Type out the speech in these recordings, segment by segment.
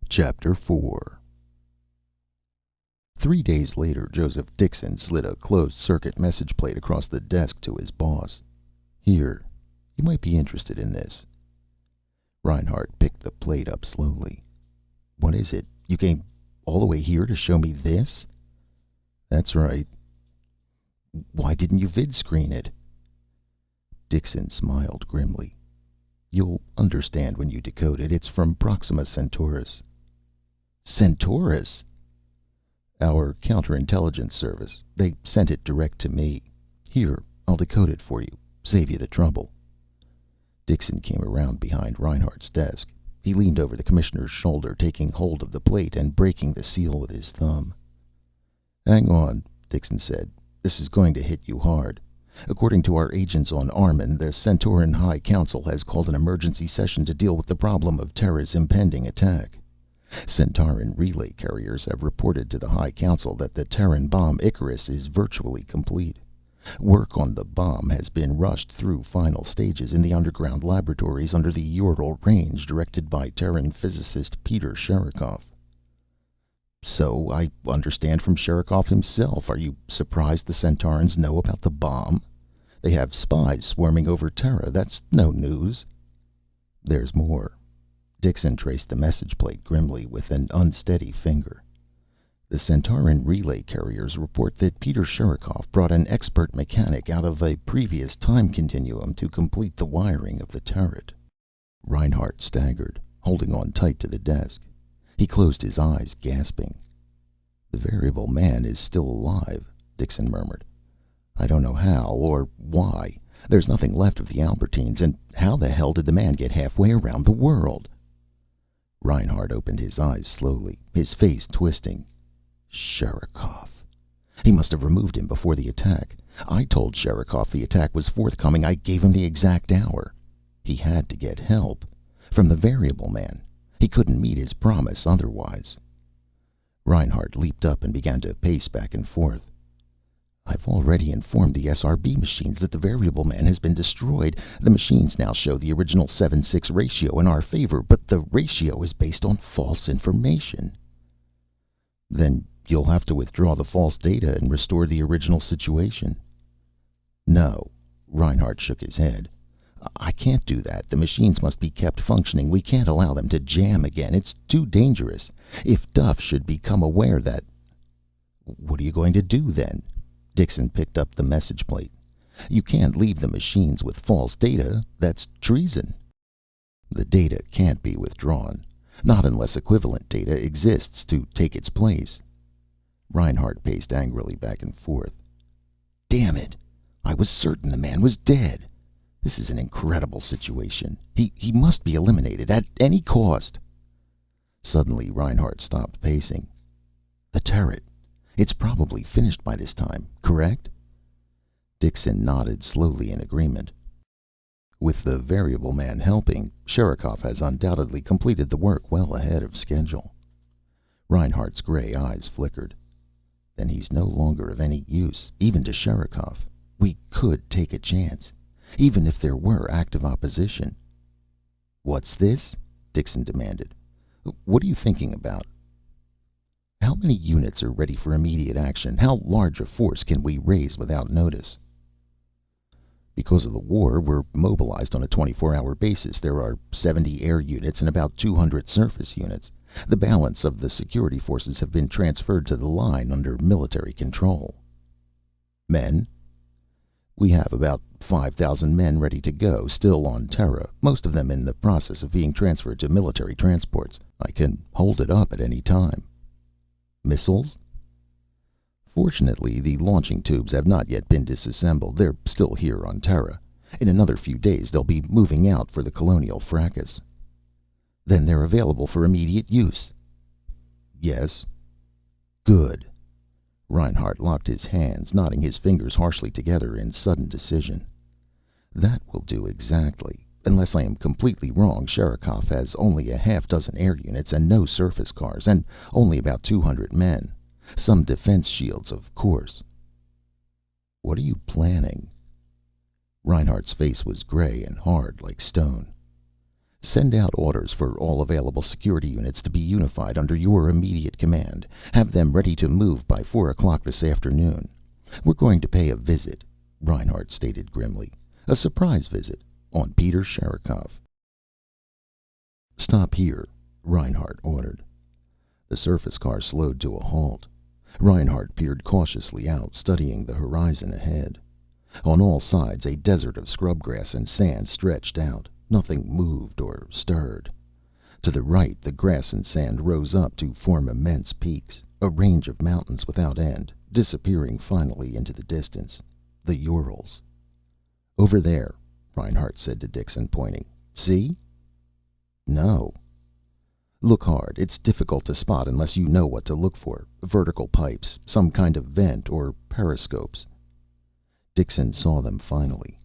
Chapter 4. 3 days later, Joseph Dixon slid a closed-circuit message plate across the desk to his boss. "Here. You might be interested in this." Reinhardt picked the plate up slowly. "What is it? You came all the way here to show me this?" "That's right." "Why didn't you vidscreen it?" Dixon smiled grimly. "You'll understand when you decode it. It's from Proxima Centaurus." "Centaurus?" "Our counterintelligence service. They sent it direct to me. Here, I'll decode it for you. Save you the trouble." Dixon came around behind Reinhardt's desk. He leaned over the commissioner's shoulder, taking hold of the plate and breaking the seal with his thumb. "Hang on," Dixon said. "This is going to hit you hard. According to our agents on Armun, the Centauran High Council has called an emergency session to deal with the problem of Terra's impending attack. Centauran relay carriers have reported to the High Council that the Terran bomb Icarus is virtually complete. Work on the bomb has been rushed through final stages in the underground laboratories under the Ural Range, directed by Terran physicist Peter Sherikov." "So I understand from Sherikov himself. Are you surprised the Centaurans know about the bomb? They have spies swarming over Terra. That's no news." "There's more." Dixon traced the message plate grimly with an unsteady finger. "The Centauran relay carriers report that Peter Sherikov brought an expert mechanic out of a previous time continuum to complete the wiring of the turret." Reinhardt staggered, holding on tight to the desk. He closed his eyes, gasping. "The variable man is still alive," Dixon murmured. "I don't know how or why. There's nothing left of the Albertines, and how the hell did the man get halfway around the world?" Reinhardt opened his eyes slowly, his face twisting. Sherikov. He must have removed him before the attack. I told Sherikov the attack was forthcoming. I gave him the exact hour. He had to get help. From the variable man. He couldn't meet his promise otherwise. Reinhardt leaped up and began to pace back and forth. "I've already informed the SRB machines that the variable man has been destroyed. The machines now show the original 7-6 ratio in our favor, but the ratio is based on false information." "Then you'll have to withdraw the false data and restore the original situation." "No." Reinhardt shook his head. "I can't do that. The machines must be kept functioning. We can't allow them to jam again. It's too dangerous. If Duff should become aware that—" "What are you going to do, then?" Dixon picked up the message plate. "You can't leave the machines with false data. That's treason." "The data can't be withdrawn. Not unless equivalent data exists to take its place." Reinhardt paced angrily back and forth. "Damn it! I was certain the man was dead. This is an incredible situation. He must be eliminated at any cost." Suddenly Reinhardt stopped pacing. "The turret. It's probably finished by this time, correct?" Dixon nodded slowly in agreement. "With the variable man helping, Sherikov has undoubtedly completed the work well ahead of schedule." Reinhardt's gray eyes flickered. "Then he's no longer of any use, even to Sherikov. We could take a chance, even if there were active opposition." "What's this?" Dixon demanded. "What are you thinking about?" "How many units are ready for immediate action? How large a force can we raise without notice?" "Because of the war, we're mobilized on a 24-hour basis. There are 70 air units and about 200 surface units. The balance of the security forces have been transferred to the line under military control." "Men?" "We have about 5,000 men ready to go, still on Terra, most of them in the process of being transferred to military transports. I can hold it up at any time." "Missiles?" "Fortunately, the launching tubes have not yet been disassembled. They're still here on Terra. In another few days they'll be moving out for the colonial fracas." "Then they're available for immediate use?" "Yes." "Good." Reinhardt locked his hands, knotting his fingers harshly together in sudden decision. "That will do exactly. Unless I am completely wrong, Sherikov has only a half dozen air units and no surface cars, and only about 200 men. Some defense shields, of course." "What are you planning?" Reinhardt's face was gray and hard, like stone. Send out orders for all available security units to be unified under your immediate command. Have them ready to move by 4 o'clock this afternoon. We're going to pay a visit," Reinhardt stated grimly. "A surprise visit on Peter Sherikov." "Stop here," Reinhardt ordered. The surface car slowed to a halt. Reinhardt peered cautiously out, studying the horizon ahead. On all sides, a desert of scrubgrass and sand stretched out. Nothing moved or stirred. To the right, the grass and sand rose up to form immense peaks, a range of mountains without end, disappearing finally into the distance. The Urals. "Over there," Reinhardt said to Dixon, pointing. "See?" "No." "Look hard. It's difficult to spot unless you know what to look for. Vertical pipes, some kind of vent, or periscopes." Dixon saw them finally.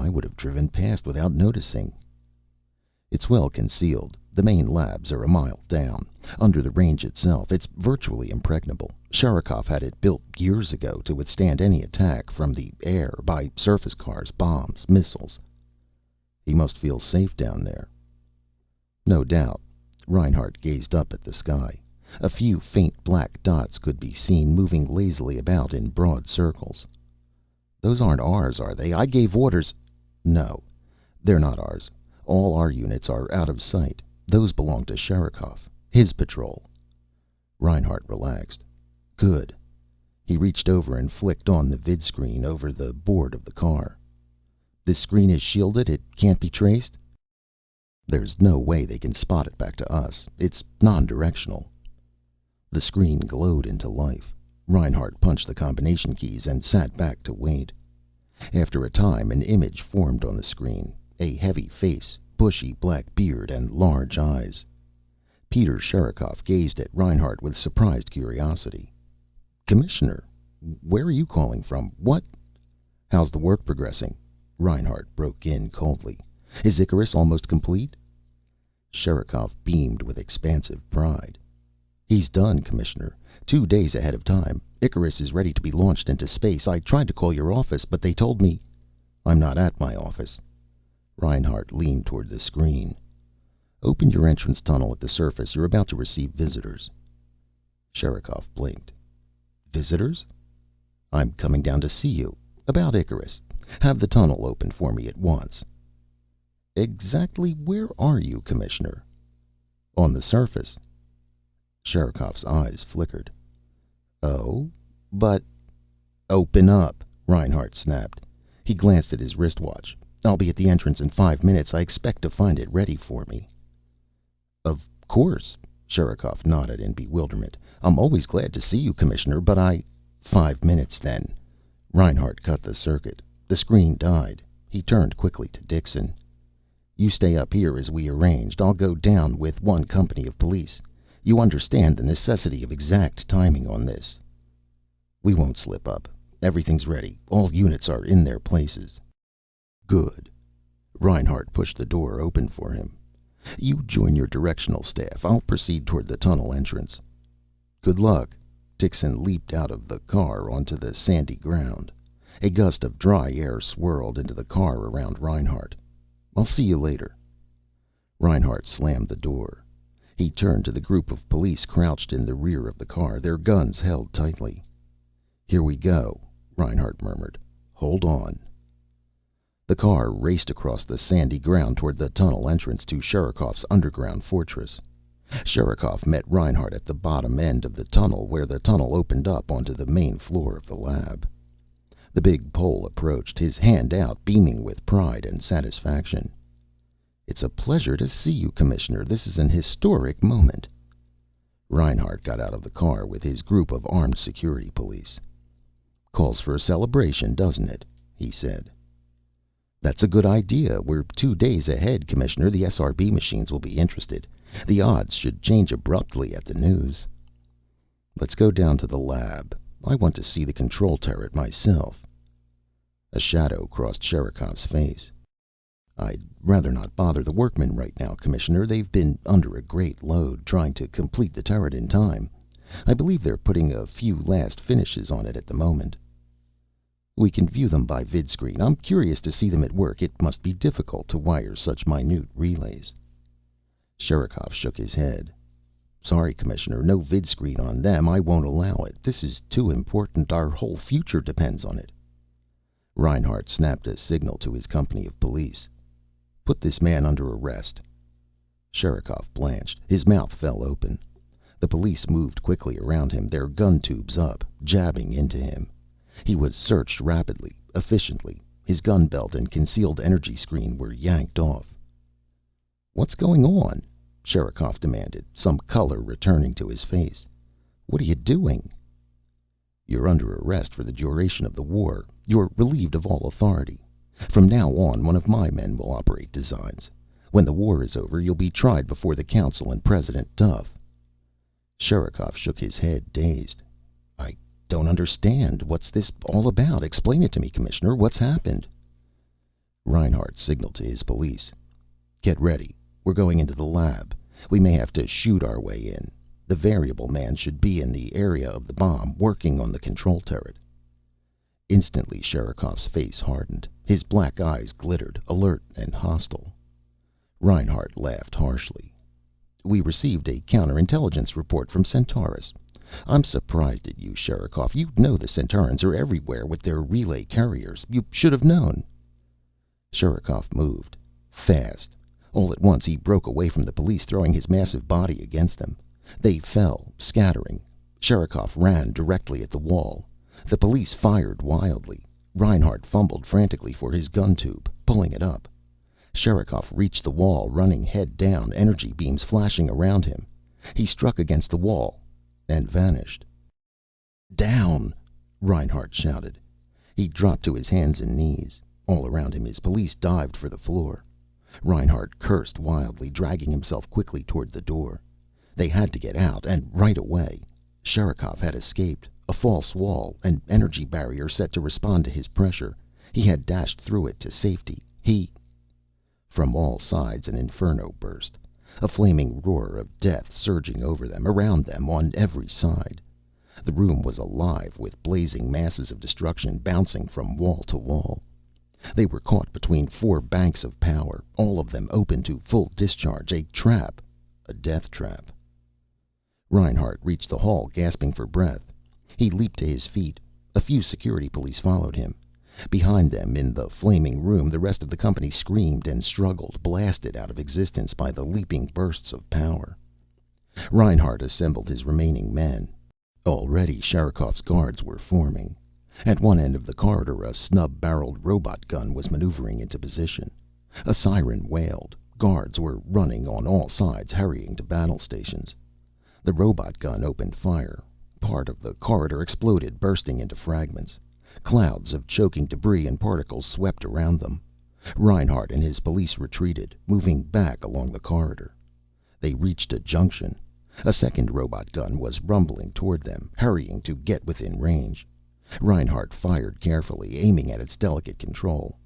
"I would have driven past without noticing." "It's well concealed. The main labs are a mile down. Under the range itself, it's virtually impregnable. Sherikov had it built years ago to withstand any attack from the air, by surface cars, bombs, missiles." "He must feel safe down there." "No doubt." Reinhardt gazed up at the sky. A few faint black dots could be seen, moving lazily about in broad circles. "Those aren't ours, are they? I gave orders—" "No, they're not ours. All our units are out of sight. Those belong to Sherikov. His patrol." Reinhardt relaxed. "Good." He reached over and flicked on the vidscreen over the board of the car. "This screen is shielded? It can't be traced?" "There's no way they can spot it back to us. It's non-directional." The screen glowed into life. Reinhardt punched the combination keys and sat back to wait. After a time, an image formed on the screen. A heavy face, bushy black beard, and large eyes. Peter Sherikov gazed at Reinhardt with surprised curiosity. "Commissioner, where are you calling from? What—" "How's the work progressing?" Reinhardt broke in coldly. "Is Icarus almost complete?" Sherikov beamed with expansive pride. "He's done, Commissioner. 2 days ahead of time. Icarus is ready to be launched into space. I tried to call your office, but they told me—" "I'm not at my office." Reinhardt leaned toward the screen. "Open your entrance tunnel at the surface. You're about to receive visitors." Sherikov blinked. "Visitors?" "I'm coming down to see you. About Icarus. Have the tunnel open for me at once." "Exactly where are you, Commissioner?" "On the surface." Sherikov's eyes flickered. "Oh? But—" "Open up!" Reinhardt snapped. He glanced at his wristwatch. "I'll be at the entrance in 5 minutes. I expect to find it ready for me." "Of course." Sherikov nodded in bewilderment. "I'm always glad to see you, Commissioner, but I—" "5 minutes, then." Reinhardt cut the circuit. The screen died. He turned quickly to Dixon. "You stay up here as we arranged. I'll go down with one company of police. You understand the necessity of exact timing on this." "We won't slip up. Everything's ready. All units are in their places." "Good." Reinhardt pushed the door open for him. "You join your directional staff. I'll proceed toward the tunnel entrance." "Good luck." Dixon leaped out of the car onto the sandy ground. A gust of dry air swirled into the car around Reinhardt. "I'll see you later." Reinhardt slammed the door. He turned to the group of police crouched in the rear of the car, their guns held tightly. "Here we go," Reinhardt murmured. "Hold on." The car raced across the sandy ground toward the tunnel entrance to Sherikov's underground fortress. Sherikov met Reinhardt at the bottom end of the tunnel, where the tunnel opened up onto the main floor of the lab. The big Pole approached, his hand out, beaming with pride and satisfaction. "It's a pleasure to see you, Commissioner. This is an historic moment." Reinhardt got out of the car with his group of armed security police. "Calls for a celebration, doesn't it?" he said. "That's a good idea. We're 2 days ahead, Commissioner. The SRB machines will be interested. The odds should change abruptly at the news." "Let's go down to the lab. I want to see the control turret myself." A shadow crossed Sherikov's face. "I'd rather not bother the workmen right now, Commissioner. They've been under a great load, trying to complete the turret in time. I believe they're putting a few last finishes on it at the moment." "We can view them by vidscreen. I'm curious to see them at work. It must be difficult to wire such minute relays." Sherikov shook his head. Sorry, Commissioner, no vid screen on them. I won't allow it. This is too important. Our whole future depends on it. Reinhardt snapped a signal to his company of police. Put this man under arrest. Sherikov blanched. His mouth fell open. The police moved quickly around him, their gun tubes up, jabbing into him. He was searched rapidly, efficiently. His gun belt and concealed energy screen were yanked off. What's going on? Sherikov demanded, some color returning to his face. What are you doing? You're under arrest for the duration of the war. You're relieved of all authority. From now on, one of my men will operate designs. When the war is over, you'll be tried before the Council and President Duff. Sherikov shook his head, dazed. I don't understand. What's this all about? Explain it to me, Commissioner. What's happened? Reinhardt signaled to his police. Get ready. We're going into the lab. We may have to shoot our way in. The variable man should be in the area of the bomb, working on the control turret. Instantly, Sherikov's face hardened. His black eyes glittered, alert and hostile. Reinhardt laughed harshly. We received a counterintelligence report from Centaurus. I'm surprised at you, Sherikov. You know the Centaurans are everywhere with their relay carriers. You should have known. Sherikov moved. Fast. All at once he broke away from the police, throwing his massive body against them. They fell, scattering. Sherikov ran directly at the wall. The police fired wildly. Reinhardt fumbled frantically for his gun tube, pulling it up. Sherikov reached the wall, running head down, energy beams flashing around him. He struck against the wall and vanished. Down! Reinhardt shouted. He dropped to his hands and knees. All around him his police dived for the floor. Reinhardt cursed wildly, dragging himself quickly toward the door. They had to get out, and right away. Sherikov had escaped. A false wall, an energy barrier set to respond to his pressure. He had dashed through it to safety. From all sides an inferno burst. A flaming roar of death surging over them, around them, on every side. The room was alive with blazing masses of destruction bouncing from wall to wall. They were caught between four banks of power, all of them open to full discharge, a trap, a death trap. Reinhardt reached the hall, gasping for breath. He leaped to his feet. A few security police followed him. Behind them, in the flaming room, the rest of the company screamed and struggled, blasted out of existence by the leaping bursts of power. Reinhardt assembled his remaining men. Already Sherikov's guards were forming. At one end of the corridor, a snub-barreled robot gun was maneuvering into position. A siren wailed. Guards were running on all sides, hurrying to battle stations. The robot gun opened fire. Part of the corridor exploded, bursting into fragments. Clouds of choking debris and particles swept around them. Reinhardt and his police retreated, moving back along the corridor. They reached a junction. A second robot gun was rumbling toward them, hurrying to get within range. Reinhardt fired carefully, aiming at its delicate control.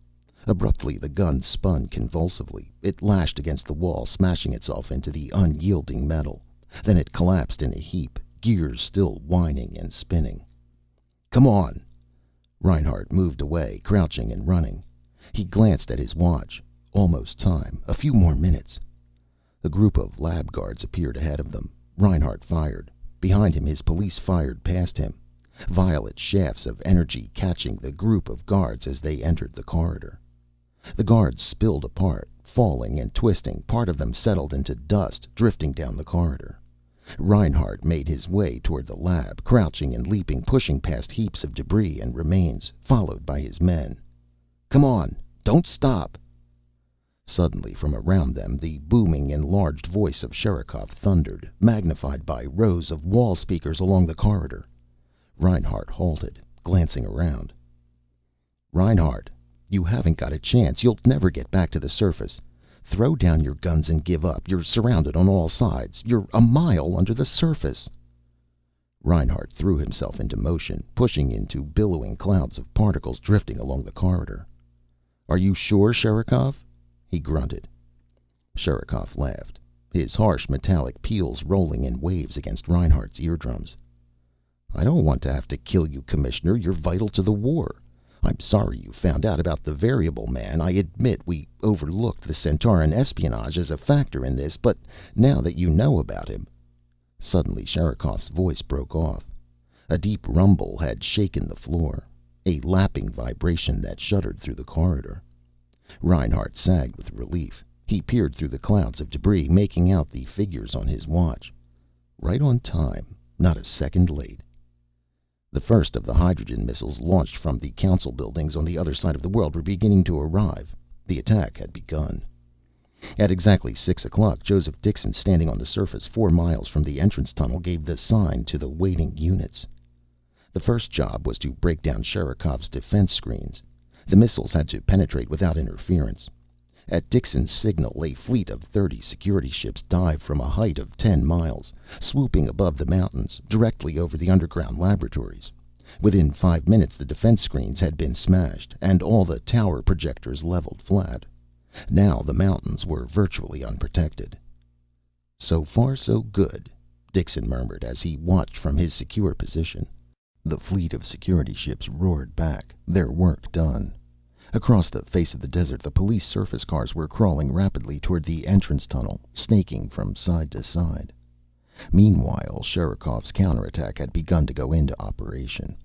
Abruptly, the gun spun convulsively. It lashed against the wall, smashing itself into the unyielding metal. Then it collapsed in a heap, gears still whining and spinning. Come on! Reinhardt moved away, crouching and running. He glanced at his watch. Almost time. A few more minutes. A group of lab guards appeared ahead of them. Reinhardt fired. Behind him, his police fired past him. Violet shafts of energy catching the group of guards as they entered the corridor. The guards spilled apart, falling and twisting. Part of them settled into dust, drifting down the corridor. Reinhardt made his way toward the lab, crouching and leaping, pushing past heaps of debris and remains, followed by his men. Come on! Don't stop! Suddenly, from around them, the booming, enlarged voice of Sherikov thundered, magnified by rows of wall speakers along the corridor. Reinhardt halted, glancing around. Reinhardt, you haven't got a chance. You'll never get back to the surface. Throw down your guns and give up. You're surrounded on all sides. You're a mile under the surface. Reinhardt threw himself into motion, pushing into billowing clouds of particles drifting along the corridor. Are you sure, Sherikov? He grunted. Sherikov laughed, his harsh metallic peals rolling in waves against Reinhardt's eardrums. I don't want to have to kill you, Commissioner. You're vital to the war. I'm sorry you found out about the variable man. I admit we overlooked the Centauran espionage as a factor in this, but now that you know about him." Suddenly Sherikov's voice broke off. A deep rumble had shaken the floor, a lapping vibration that shuddered through the corridor. Reinhart sagged with relief. He peered through the clouds of debris, making out the figures on his watch. Right on time, not a second late. The first of the hydrogen missiles launched from the council buildings on the other side of the world were beginning to arrive. The attack had begun. At exactly 6 o'clock, Joseph Dixon, standing on the surface 4 miles from the entrance tunnel, gave the sign to the waiting units. The first job was to break down Sherikov's defense screens. The missiles had to penetrate without interference. At Dixon's signal, a fleet of 30 security ships dived from a height of 10 miles, swooping above the mountains, directly over the underground laboratories. Within 5 minutes, the defense screens had been smashed, and all the tower projectors leveled flat. Now the mountains were virtually unprotected. "So far, so good," Dixon murmured as he watched from his secure position. The fleet of security ships roared back, their work done. Across the face of the desert, the police surface cars were crawling rapidly toward the entrance tunnel, snaking from side to side. Meanwhile, Sherikov's counterattack had begun to go into operation.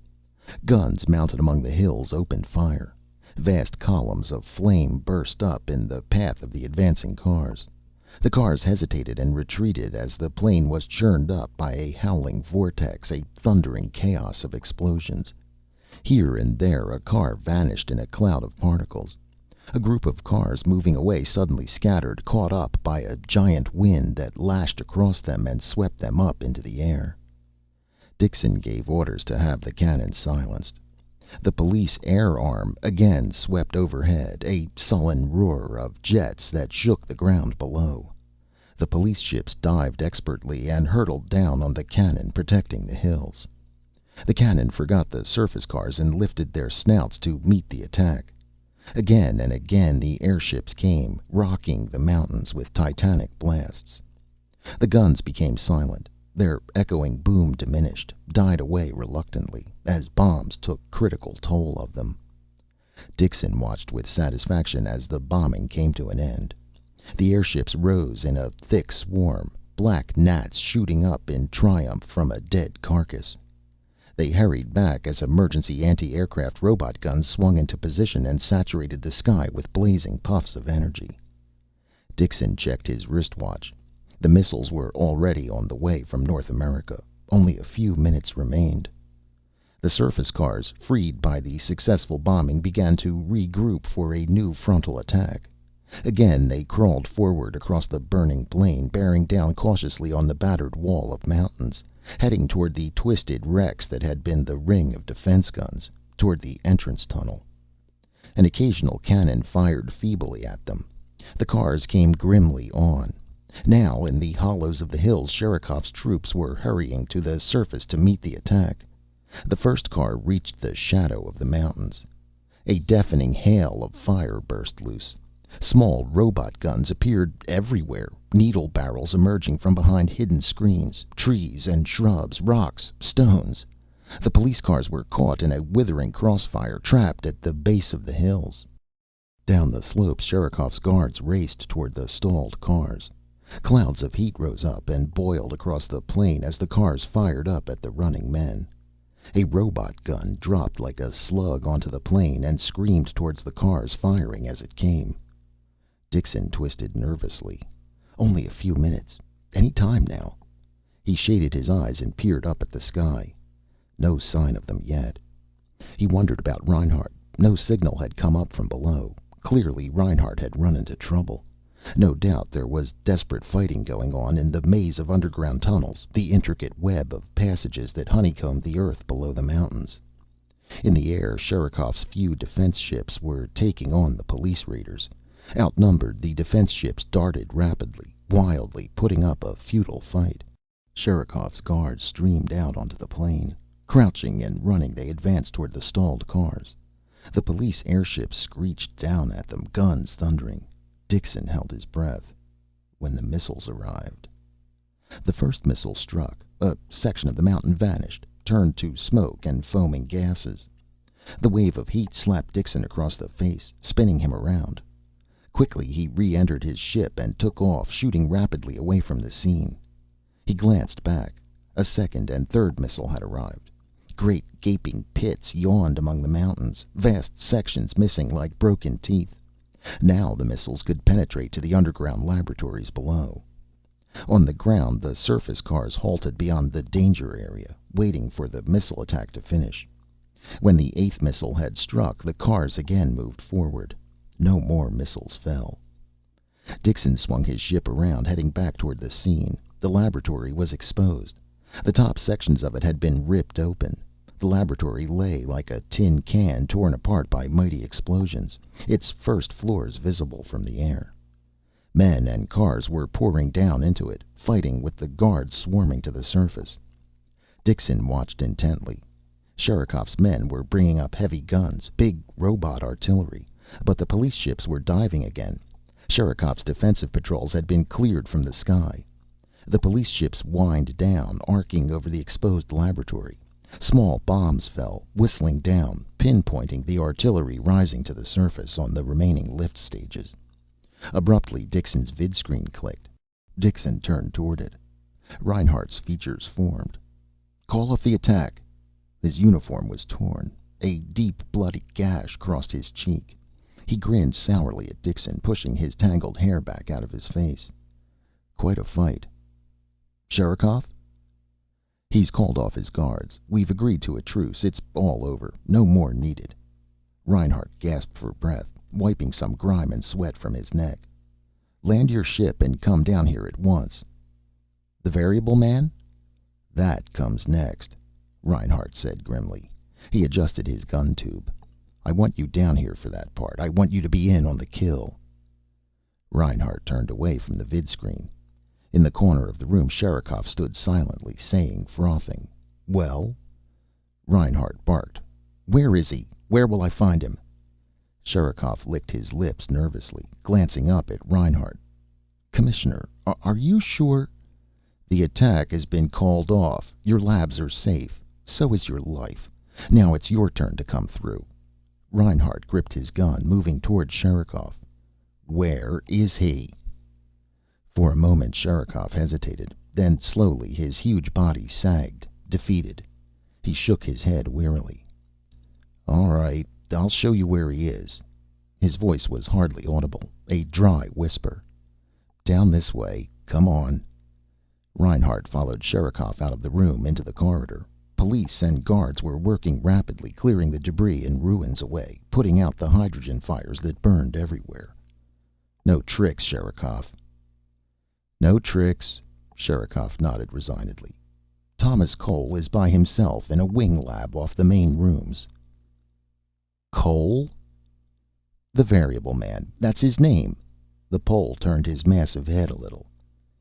Guns mounted among the hills opened fire. Vast columns of flame burst up in the path of the advancing cars. The cars hesitated and retreated as the plain was churned up by a howling vortex, a thundering chaos of explosions. Here and there a car vanished in a cloud of particles. A group of cars moving away suddenly scattered, caught up by a giant wind that lashed across them and swept them up into the air. Dixon gave orders to have the cannons silenced. The police air arm again swept overhead, a sullen roar of jets that shook the ground below. The police ships dived expertly and hurtled down on the cannon protecting the hills. The cannon forgot the surface cars and lifted their snouts to meet the attack. Again and again the airships came, rocking the mountains with titanic blasts. The guns became silent. Their echoing boom diminished, died away reluctantly, as bombs took critical toll of them. Dixon watched with satisfaction as the bombing came to an end. The airships rose in a thick swarm, black gnats shooting up in triumph from a dead carcass. They hurried back as emergency anti-aircraft robot guns swung into position and saturated the sky with blazing puffs of energy. Dixon checked his wristwatch. The missiles were already on the way from North America. Only a few minutes remained. The surface cars, freed by the successful bombing, began to regroup for a new frontal attack. Again they crawled forward across the burning plain, bearing down cautiously on the battered wall of mountains, heading toward the twisted wrecks that had been the ring of defense guns, toward the entrance tunnel. An occasional cannon fired feebly at them. The cars came grimly on. Now, in the hollows of the hills, Sherikov's troops were hurrying to the surface to meet the attack. The first car reached the shadow of the mountains. A deafening hail of fire burst loose. Small robot guns appeared everywhere, needle barrels emerging from behind hidden screens, trees and shrubs, rocks, stones. The police cars were caught in a withering crossfire, trapped at the base of the hills. Down the slopes, Sherikov's guards raced toward the stalled cars. Clouds of heat rose up and boiled across the plain as the cars fired up at the running men. A robot gun dropped like a slug onto the plain and screamed towards the cars, firing as it came. Dixon twisted nervously. Only a few minutes. Any time now. He shaded his eyes and peered up at the sky. No sign of them yet. He wondered about Reinhart. No signal had come up from below. Clearly Reinhart had run into trouble. No doubt there was desperate fighting going on in the maze of underground tunnels, the intricate web of passages that honeycombed the earth below the mountains. In the air, Sherikov's few defense ships were taking on the police raiders. Outnumbered, the defense ships darted rapidly, wildly, putting up a futile fight. Sherikov's guards streamed out onto the plain. Crouching and running, they advanced toward the stalled cars. The police airships screeched down at them, guns thundering. Dixon held his breath. When the missiles arrived. The first missile struck. A section of the mountain vanished, turned to smoke and foaming gases. The wave of heat slapped Dixon across the face, spinning him around. Quickly he re-entered his ship and took off, shooting rapidly away from the scene. He glanced back. A second and third missile had arrived. Great gaping pits yawned among the mountains, vast sections missing like broken teeth. Now the missiles could penetrate to the underground laboratories below. On the ground, the surface cars halted beyond the danger area, waiting for the missile attack to finish. When the eighth missile had struck, the cars again moved forward. No more missiles fell. Dixon swung his ship around, heading back toward the scene. The laboratory was exposed. The top sections of it had been ripped open. The laboratory lay like a tin can torn apart by mighty explosions, its first floors visible from the air. Men and cars were pouring down into it, fighting with the guards swarming to the surface. Dixon watched intently. Sherikov's men were bringing up heavy guns, big robot artillery, but the police ships were diving again. Sherikov's defensive patrols had been cleared from the sky. The police ships whined down, arcing over the exposed laboratory. Small bombs fell, whistling down, pinpointing the artillery rising to the surface on the remaining lift stages. Abruptly, Dixon's vidscreen clicked. Dixon turned toward it. Reinhardt's features formed. "Call off the attack." His uniform was torn. A deep, bloody gash crossed his cheek. He grinned sourly at Dixon, pushing his tangled hair back out of his face. "Quite a fight." "Sherikov?" "He's called off his guards. We've agreed to a truce. It's all over. No more needed." Reinhardt gasped for breath, wiping some grime and sweat from his neck. "Land your ship and come down here at once." "The variable man?" "That comes next," Reinhardt said grimly. He adjusted his gun tube. "I want you down here for that part. I want you to be in on the kill." Reinhardt turned away from the vidscreen. In the corner of the room, Sherikov stood silently, saying, frothing, "Well?" Reinhardt barked, "Where is he? Where will I find him?" Sherikov licked his lips nervously, glancing up at Reinhardt. "Commissioner, are you sure?" "The attack has been called off. Your labs are safe. So is your life. Now it's your turn to come through." Reinhardt gripped his gun, moving toward Sherikov. "Where is he?" For a moment Sherikov hesitated. Then slowly his huge body sagged, defeated. He shook his head wearily. "All right, I'll show you where he is." His voice was hardly audible, a dry whisper. "Down this way. Come on." Reinhardt followed Sherikov out of the room, into the corridor. Police and guards were working rapidly, clearing the debris and ruins away, putting out the hydrogen fires that burned everywhere. "No tricks, Sherikov." "No tricks," Sherikov nodded resignedly. "Thomas Cole is by himself in a wing lab off the main rooms." "Cole?" "The variable man. That's his name." The Pole turned his massive head a little.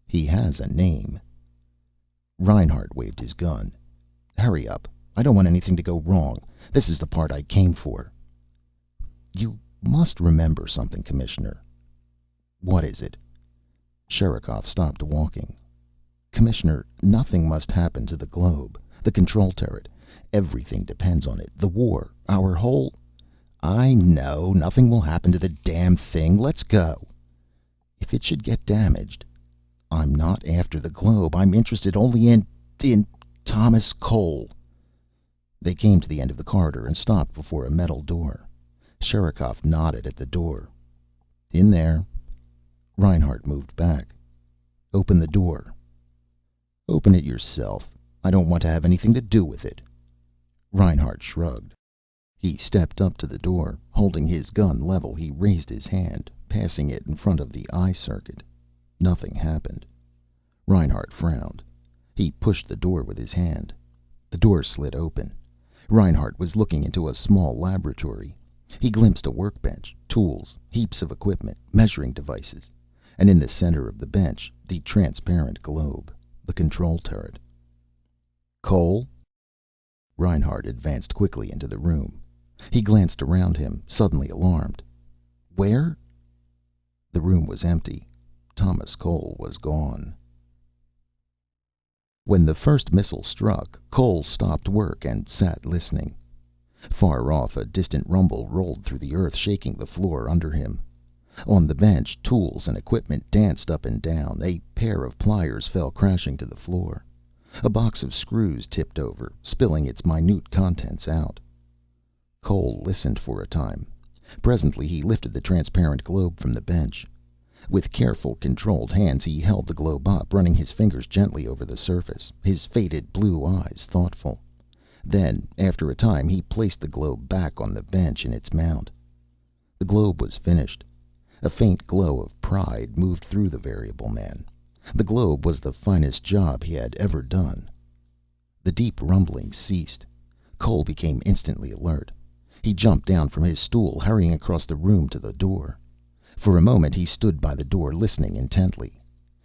"He has a name." Reinhardt waved his gun. "Hurry up. I don't want anything to go wrong. This is the part I came for." "You must remember something, Commissioner." "What is it?" Sherikov stopped walking. "Commissioner, nothing must happen to the globe. The control turret. Everything depends on it. The war. Our whole—" "I know. Nothing will happen to the damn thing. Let's go." "If it should get damaged—" "I'm not after the globe. I'm interested only in Thomas Cole." They came to the end of the corridor and stopped before a metal door. Sherikov nodded at the door. "In there." Reinhardt moved back. "Open the door." "Open it yourself. I don't want to have anything to do with it." Reinhardt shrugged. He stepped up to the door. Holding his gun level, he raised his hand, passing it in front of the eye circuit. Nothing happened. Reinhardt frowned. He pushed the door with his hand. The door slid open. Reinhardt was looking into a small laboratory. He glimpsed a workbench, tools, heaps of equipment, measuring devices. And in the center of the bench, the transparent globe, the control turret. "Cole?" Reinhardt advanced quickly into the room. He glanced around him, suddenly alarmed. "Where?" The room was empty. Thomas Cole was gone. When the first missile struck, Cole stopped work and sat listening. Far off, a distant rumble rolled through the earth, shaking the floor under him. On the bench, tools and equipment danced up and down. A pair of pliers fell crashing to the floor. A box of screws tipped over, spilling its minute contents out. Cole listened for a time. Presently he lifted the transparent globe from the bench. With careful, controlled hands he held the globe up, running his fingers gently over the surface, his faded blue eyes thoughtful. Then, after a time, he placed the globe back on the bench in its mount. The globe was finished. A faint glow of pride moved through the variable man. The globe was the finest job he had ever done. The deep rumbling ceased. Cole became instantly alert. He jumped down from his stool, hurrying across the room to the door. For a moment he stood by the door, listening intently.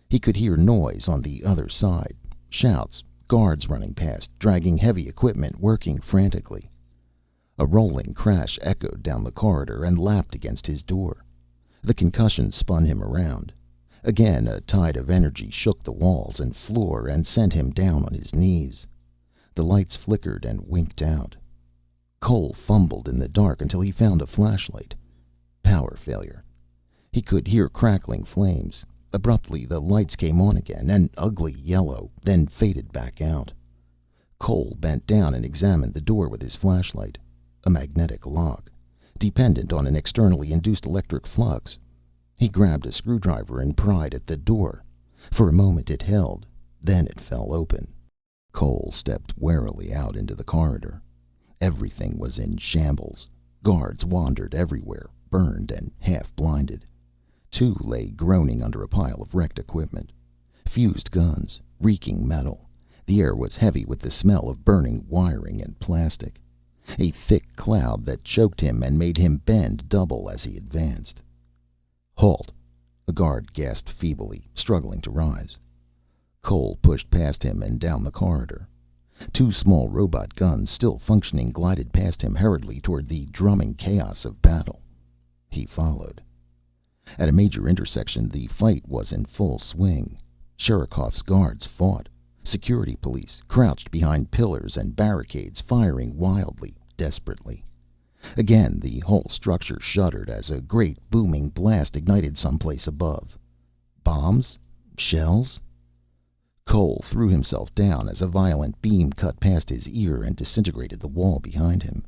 He could hear noise on the other side. Shouts, guards running past, dragging heavy equipment, working frantically. A rolling crash echoed down the corridor and lapped against his door. The concussion spun him around. Again a tide of energy shook the walls and floor and sent him down on his knees. The lights flickered and winked out. Cole fumbled in the dark until he found a flashlight. Power failure. He could hear crackling flames. Abruptly the lights came on again, an ugly yellow, then faded back out. Cole bent down and examined the door with his flashlight. A magnetic lock, dependent on an externally induced electric flux. He grabbed a screwdriver and pried at the door. For a moment it held, then it fell open. Cole stepped warily out into the corridor. Everything was in shambles. Guards wandered everywhere, burned and half blinded. Two lay groaning under a pile of wrecked equipment. Fused guns, reeking metal. The air was heavy with the smell of burning wiring and plastic. A thick cloud that choked him and made him bend double as he advanced. "Halt!" A guard gasped feebly, struggling to rise. Cole pushed past him and down the corridor. Two small robot guns, still functioning, glided past him hurriedly toward the drumming chaos of battle. He followed. At a major intersection, the fight was in full swing. Sherikov's guards fought. Security police crouched behind pillars and barricades, firing wildly, desperately. Again the whole structure shuddered as a great booming blast ignited someplace above. Bombs? Shells? Cole threw himself down as a violent beam cut past his ear and disintegrated the wall behind him.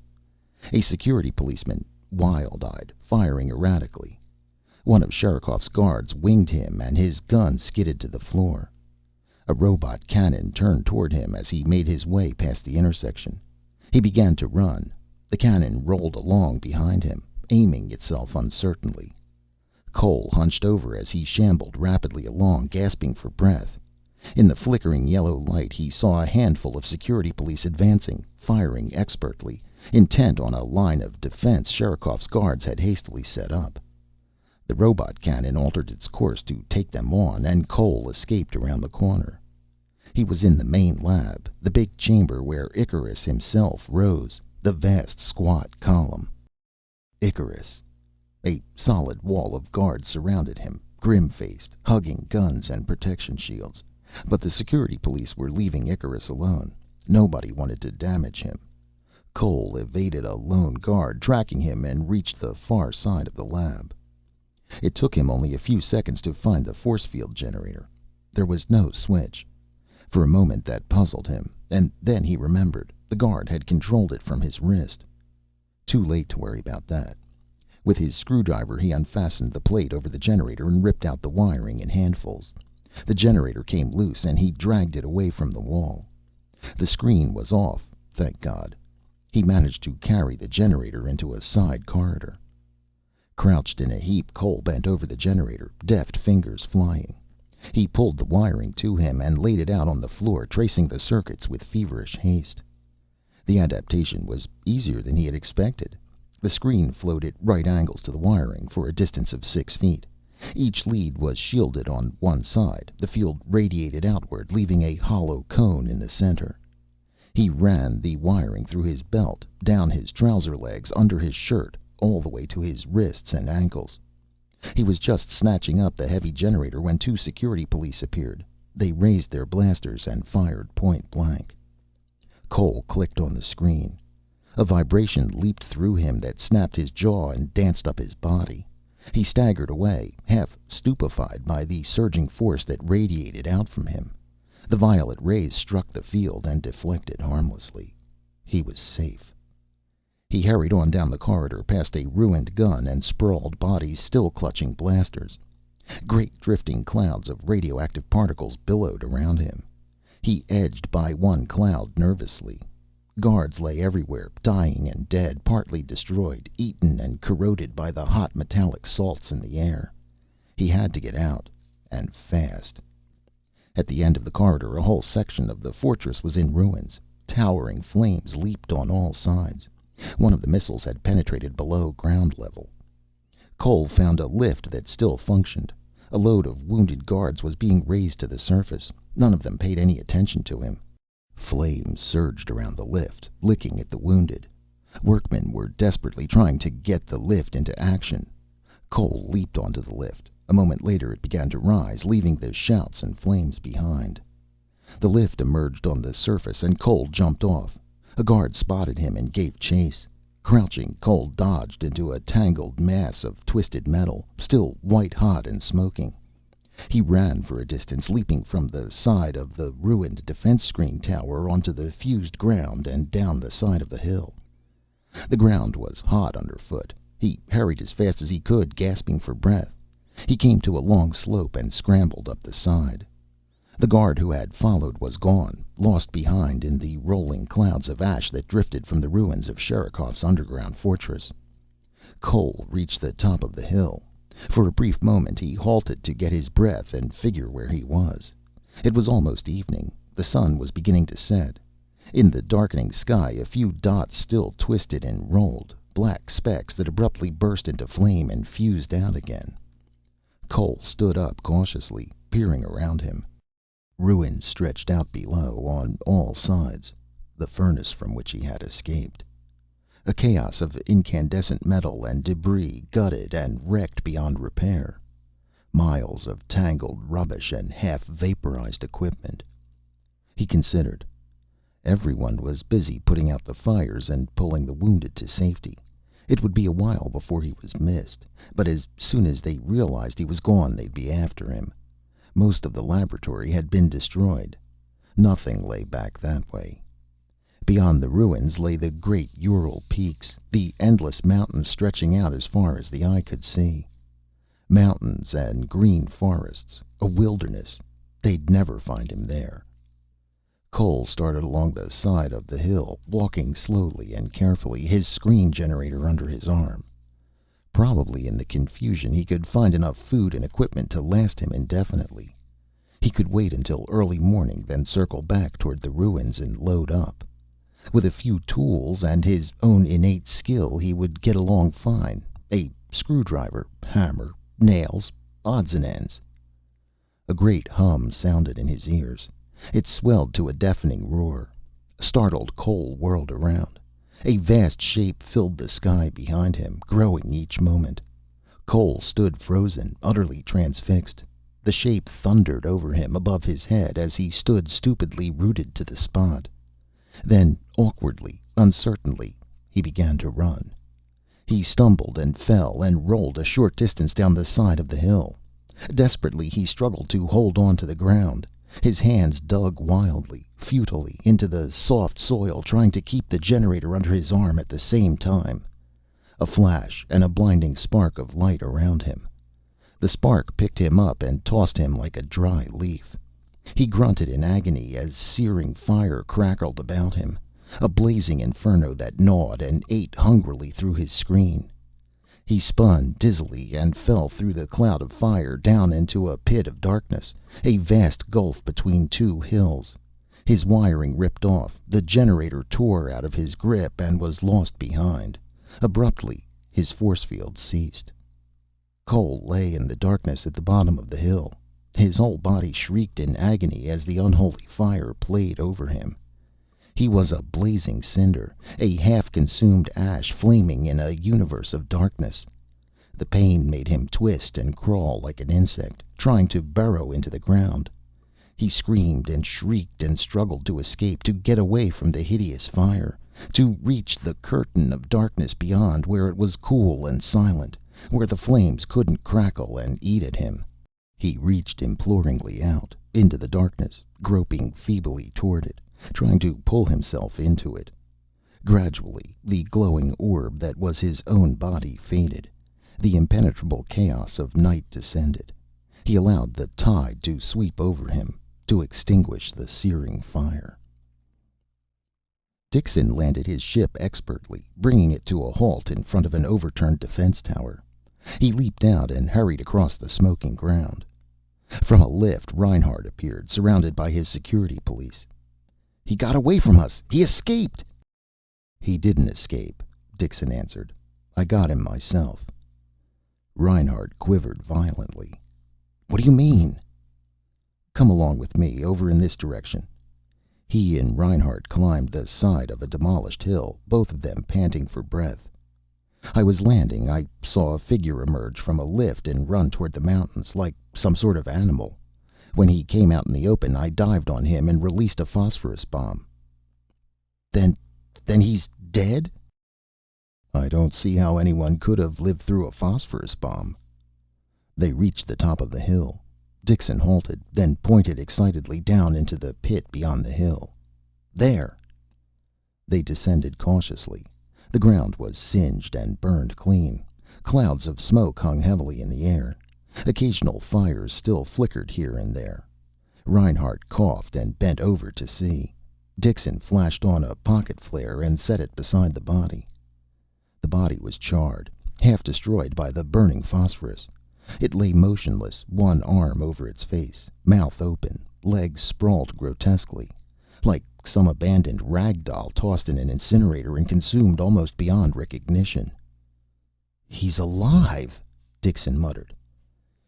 A security policeman, wild-eyed, firing erratically. One of Sherikov's guards winged him and his gun skidded to the floor. A robot cannon turned toward him as he made his way past the intersection. He began to run. The cannon rolled along behind him, aiming itself uncertainly. Cole hunched over as he shambled rapidly along, gasping for breath. In the flickering yellow light he saw a handful of security police advancing, firing expertly, intent on a line of defense Sherikov's guards had hastily set up. The robot cannon altered its course to take them on, and Cole escaped around the corner. He was in the main lab, the big chamber where Icarus himself rose, the vast squat column. Icarus. A solid wall of guards surrounded him, grim-faced, hugging guns and protection shields. But the security police were leaving Icarus alone. Nobody wanted to damage him. Cole evaded a lone guard, tracking him, and reached the far side of the lab. It took him only a few seconds to find the force field generator. There was no switch. For a moment that puzzled him, and then he remembered. The guard had controlled it from his wrist. Too late to worry about that. With his screwdriver he unfastened the plate over the generator and ripped out the wiring in handfuls. The generator came loose and he dragged it away from the wall. The screen was off, thank God. He managed to carry the generator into a side corridor. Crouched in a heap, Cole bent over the generator, deft fingers flying. He pulled the wiring to him and laid it out on the floor, tracing the circuits with feverish haste. The adaptation was easier than he had expected. The screen flowed at right angles to the wiring for a distance of 6 feet. Each lead was shielded on one side. The field radiated outward, leaving a hollow cone in the center. He ran the wiring through his belt, down his trouser legs, under his shirt, all the way to his wrists and ankles. He was just snatching up the heavy generator when 2 security police appeared. They raised their blasters and fired point blank. Cole clicked on the screen. A vibration leaped through him that snapped his jaw and danced up his body. He staggered away, half stupefied by the surging force that radiated out from him. The violet rays struck the field and deflected harmlessly. He was safe. He hurried on down the corridor, past a ruined gun and sprawled bodies still clutching blasters. Great drifting clouds of radioactive particles billowed around him. He edged by one cloud nervously. Guards lay everywhere, dying and dead, partly destroyed, eaten and corroded by the hot metallic salts in the air. He had to get out, and fast. At the end of the corridor, a whole section of the fortress was in ruins. Towering flames leaped on all sides. One of the missiles had penetrated below ground level. Cole found a lift that still functioned. A load of wounded guards was being raised to the surface. None of them paid any attention to him. Flames surged around the lift, licking at the wounded. Workmen were desperately trying to get the lift into action. Cole leaped onto the lift. A moment later it began to rise, leaving the shouts and flames behind. The lift emerged on the surface and Cole jumped off. A guard spotted him and gave chase. Crouching, Cole dodged into a tangled mass of twisted metal, still white-hot and smoking. He ran for a distance, leaping from the side of the ruined defense screen tower onto the fused ground and down the side of the hill. The ground was hot underfoot. He hurried as fast as he could, gasping for breath. He came to a long slope and scrambled up the side. The guard who had followed was gone, lost behind in the rolling clouds of ash that drifted from the ruins of Sherikov's underground fortress. Cole reached the top of the hill. For a brief moment he halted to get his breath and figure where he was. It was almost evening. The sun was beginning to set. In the darkening sky a few dots still twisted and rolled, black specks that abruptly burst into flame and fused out again. Cole stood up cautiously, peering around him. Ruins stretched out below on all sides, the furnace from which he had escaped. A chaos of incandescent metal and debris, gutted and wrecked beyond repair. Miles of tangled rubbish and half-vaporized equipment. He considered. Everyone was busy putting out the fires and pulling the wounded to safety. It would be a while before he was missed, but as soon as they realized he was gone, they'd be after him. Most of the laboratory had been destroyed. Nothing lay back that way. Beyond the ruins lay the great Ural peaks, the endless mountains stretching out as far as the eye could see. Mountains and green forests, a wilderness. They'd never find him there. Cole started along the side of the hill, walking slowly and carefully, his screen generator under his arm. Probably in the confusion he could find enough food and equipment to last him indefinitely. He could wait until early morning, then circle back toward the ruins and load up. With a few tools and his own innate skill, he would get along fine. A screwdriver, hammer, nails, odds and ends. A great hum sounded in his ears. It swelled to a deafening roar. Startled, Cole whirled around. A vast shape filled the sky behind him, growing each moment. Cole stood frozen, utterly transfixed. The shape thundered over him above his head as he stood stupidly rooted to the spot. Then, awkwardly, uncertainly, he began to run. He stumbled and fell and rolled a short distance down the side of the hill. Desperately, he struggled to hold on to the ground. His hands dug wildly, futilely, into the soft soil, trying to keep the generator under his arm at the same time. A flash and a blinding spark of light around him. The spark picked him up and tossed him like a dry leaf. He grunted in agony as searing fire crackled about him, a blazing inferno that gnawed and ate hungrily through his screen. He spun dizzily and fell through the cloud of fire, down into a pit of darkness, a vast gulf between two hills. His wiring ripped off, the generator tore out of his grip and was lost behind. Abruptly, his force field ceased. Cole lay in the darkness at the bottom of the hill. His whole body shrieked in agony as the unholy fire played over him. He was a blazing cinder, a half-consumed ash flaming in a universe of darkness. The pain made him twist and crawl like an insect, trying to burrow into the ground. He screamed and shrieked and struggled to escape, to get away from the hideous fire, To reach the curtain of darkness beyond, where it was cool and silent, where the flames couldn't crackle and eat at him. He reached imploringly out, into the darkness, groping feebly toward it, trying to pull himself into it. Gradually, the glowing orb that was his own body faded. The impenetrable chaos of night descended. He allowed the tide to sweep over him, to extinguish the searing fire. Dixon landed his ship expertly, bringing it to a halt in front of an overturned defense tower. He leaped out and hurried across the smoking ground. From a lift, Reinhardt appeared, surrounded by his security police. "He got away from us! He escaped!" "He didn't escape," Dixon answered. "I got him myself." Reinhardt quivered violently. "What do you mean?" "Come along with me, over in this direction." He and Reinhardt climbed the side of a demolished hill, both of them panting for breath. "I was landing. I saw a figure emerge from a lift and run toward the mountains, like some sort of animal. When he came out in the open, I dived on him and released a phosphorus bomb." Then he's dead?" "I don't see how anyone could have lived through a phosphorus bomb." They reached the top of the hill. Dixon halted, then pointed excitedly down into the pit beyond the hill. "There!" They descended cautiously. The ground was singed and burned clean. Clouds of smoke hung heavily in the air. Occasional fires still flickered here and there. Reinhardt coughed and bent over to see. Dixon flashed on a pocket flare and set it beside the body. The body was charred, half destroyed by the burning phosphorus. It lay motionless, one arm over its face, mouth open, legs sprawled grotesquely, like some abandoned rag doll tossed in an incinerator and consumed almost beyond recognition. "He's alive!" Dixon muttered.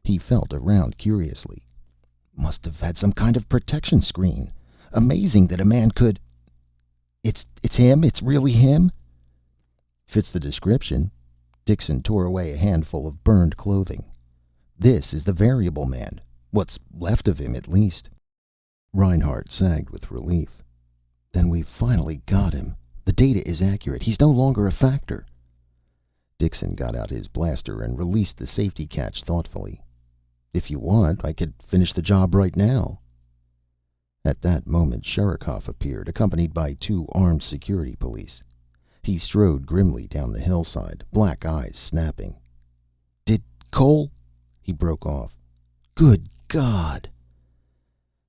He felt around curiously. "Must have had some kind of protection screen. Amazing that a man could... It's him? It's really him?" "Fits the description." Dixon tore away a handful of burned clothing. "This is the variable man. What's left of him, at least." Reinhardt sagged with relief. "Then we've finally got him. The data is accurate. He's no longer a factor." Dixon got out his blaster and released the safety catch thoughtfully. "If you want, I could finish the job right now." At that moment, Sherikov appeared, accompanied by two armed security police. He strode grimly down the hillside, black eyes snapping. "Did Cole..." He broke off. "Good God!"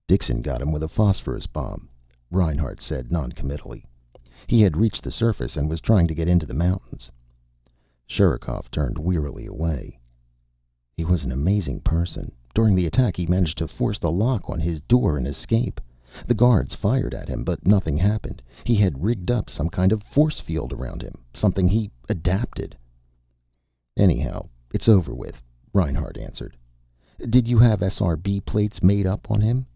"Dixon got him with a phosphorus bomb," Reinhardt said noncommittally. "He had reached the surface and was trying to get into the mountains." Sherikov turned wearily away. "He was an amazing person. During the attack, he managed to force the lock on his door and escape. The guards fired at him, but nothing happened. He had rigged up some kind of force field around him, something he adapted." "Anyhow, it's over with," Reinhardt answered. "Did you have SRB plates made up on him?"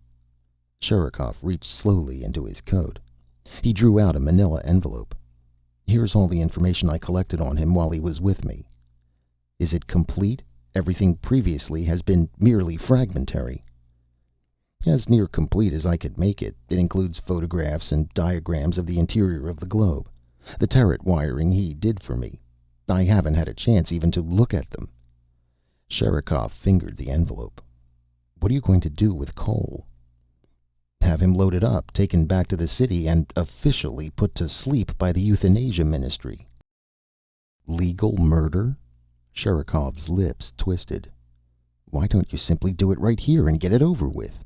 Sherikov reached slowly into his coat. He drew out a manila envelope. "Here's all the information I collected on him while he was with me." "Is it complete? Everything previously has been merely fragmentary." "As near complete as I could make it. It includes photographs and diagrams of the interior of the globe. The turret wiring he did for me. I haven't had a chance even to look at them." Sherikov fingered the envelope. "What are you going to do with Cole?" "Have him loaded up, taken back to the city, and officially put to sleep by the euthanasia ministry." "Legal murder?" Sherikov's lips twisted. "Why don't you simply do it right here and get it over with?"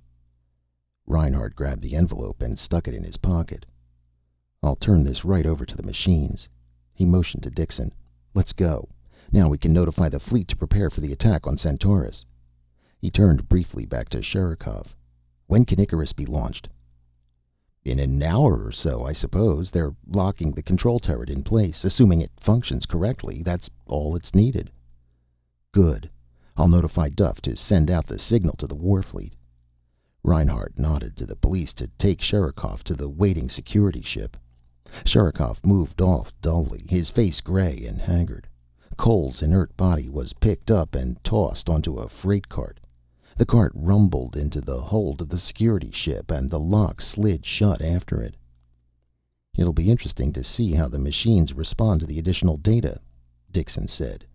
Reinhardt grabbed the envelope and stuck it in his pocket. "I'll turn this right over to the machines." He motioned to Dixon. "Let's go. Now we can notify the fleet to prepare for the attack on Centaurus." He turned briefly back to Sherikov. "When can Icarus be launched?" "In an hour or so, I suppose. They're locking the control turret in place. Assuming it functions correctly, that's all that's needed." "Good. I'll notify Duff to send out the signal to the Warfleet." Reinhardt nodded to the police to take Sherikov to the waiting security ship. Sherikov moved off dully, his face gray and haggard. Cole's inert body was picked up and tossed onto a freight cart. The cart rumbled into the hold of the security ship, and the lock slid shut after it. It'll be interesting to see how the machines respond to the additional data, Dixon said.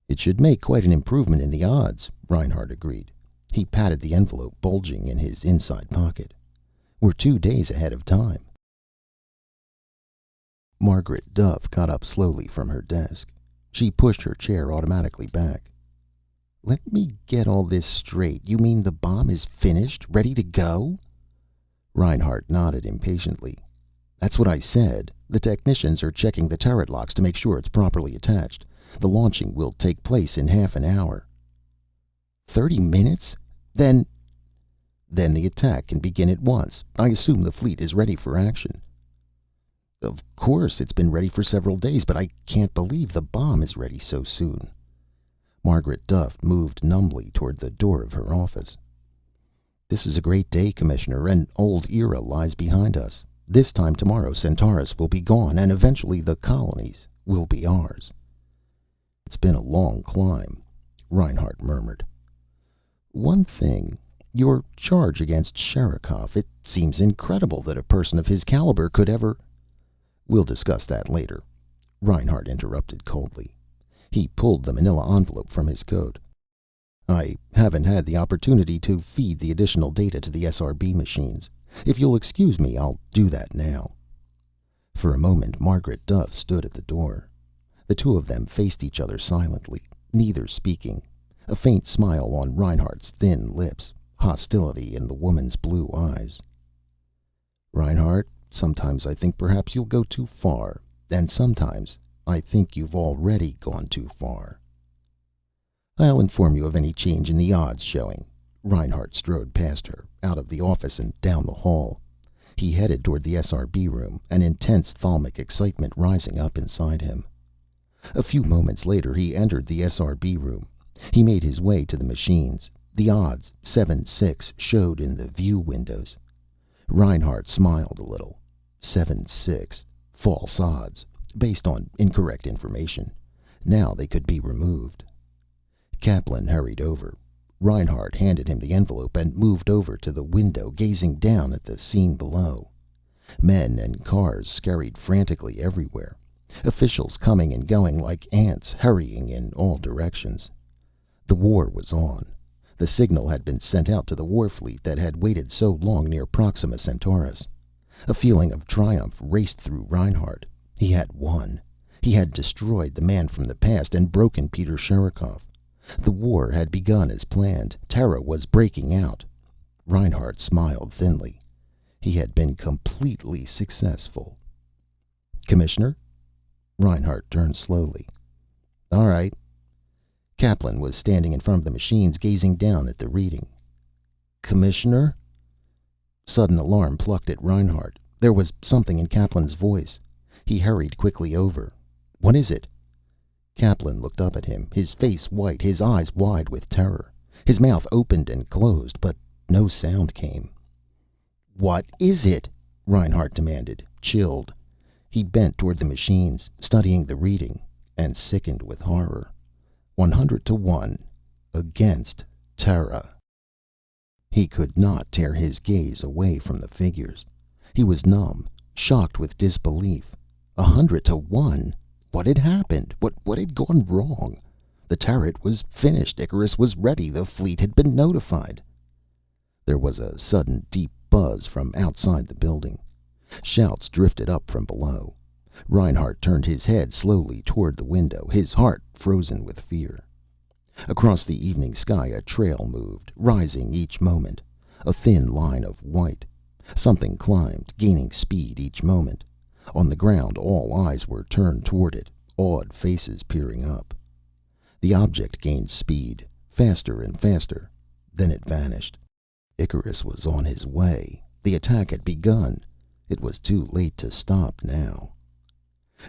It should make quite an improvement in the odds, Reinhardt agreed. He patted the envelope bulging in his inside pocket. We're 2 days ahead of time. Margaret Duff got up slowly from her desk. She pushed her chair automatically back. Let me get all this straight. You mean the bomb is finished, ready to go? Reinhardt nodded impatiently. That's what I said. The technicians are checking the turret locks to make sure it's properly attached. The launching will take place in half an hour. 30 minutes? Then the attack can begin at once. I assume the fleet is ready for action. Of course, it's been ready for several days, but I can't believe the bomb is ready so soon. Margaret Duff moved numbly toward the door of her office. This is a great day, Commissioner. An old era lies behind us. This time tomorrow, Centaurus will be gone, and eventually the colonies will be ours. It's been a long climb, Reinhardt murmured. One thing. Your charge against Sherikov. It seems incredible that a person of his caliber could ever... We'll discuss that later, Reinhardt interrupted coldly. He pulled the manila envelope from his coat. I haven't had the opportunity to feed the additional data to the SRB machines. If you'll excuse me, I'll do that now. For a moment, Margaret Duff stood at the door. The two of them faced each other silently, neither speaking. A faint smile on Reinhardt's thin lips, hostility in the woman's blue eyes. Reinhardt, sometimes I think perhaps you'll go too far, and sometimes I think you've already gone too far. I'll inform you of any change in the odds showing. Reinhardt strode past her, out of the office and down the hall. He headed toward the SRB room, an intense thalamic excitement rising up inside him. A few moments later, he entered the SRB room. He made his way to the machines. The odds, 7-6, showed in the view windows. Reinhardt smiled a little. 7-6. False odds, based on incorrect information. Now they could be removed. Kaplan hurried over. Reinhardt handed him the envelope and moved over to the window, gazing down at the scene below. Men and cars scurried frantically everywhere. Officials coming and going like ants, hurrying in all directions. The war was on. The signal had been sent out to the war fleet that had waited so long near Proxima Centaurus. A feeling of triumph raced through Reinhardt. He had won. He had destroyed the man from the past and broken Peter Sherikov. The war had begun as planned. Terra was breaking out. Reinhardt smiled thinly. He had been completely successful. Commissioner? Reinhardt turned slowly. All right. Kaplan was standing in front of the machines, gazing down at the reading. Commissioner? Sudden alarm plucked at Reinhardt. There was something in Kaplan's voice. He hurried quickly over. What is it? Kaplan looked up at him, his face white, his eyes wide with terror. His mouth opened and closed, but no sound came. What is it? Reinhardt demanded, chilled. He bent toward the machines, studying the reading, and sickened with horror. 100-1 against Terra. He could not tear his gaze away from the figures. He was numb, shocked with disbelief. 100-1? What had happened? What had gone wrong? The turret was finished. Icarus was ready. The fleet had been notified. There was a sudden deep buzz from outside the building. Shouts drifted up from below. Reinhardt turned his head slowly toward the window, his heart frozen with fear. Across the evening sky a trail moved, rising each moment, a thin line of white. Something climbed, gaining speed each moment. On the ground all eyes were turned toward it, awed faces peering up. The object gained speed, faster and faster. Then it vanished. Icarus was on his way. The attack had begun. It was too late to stop now.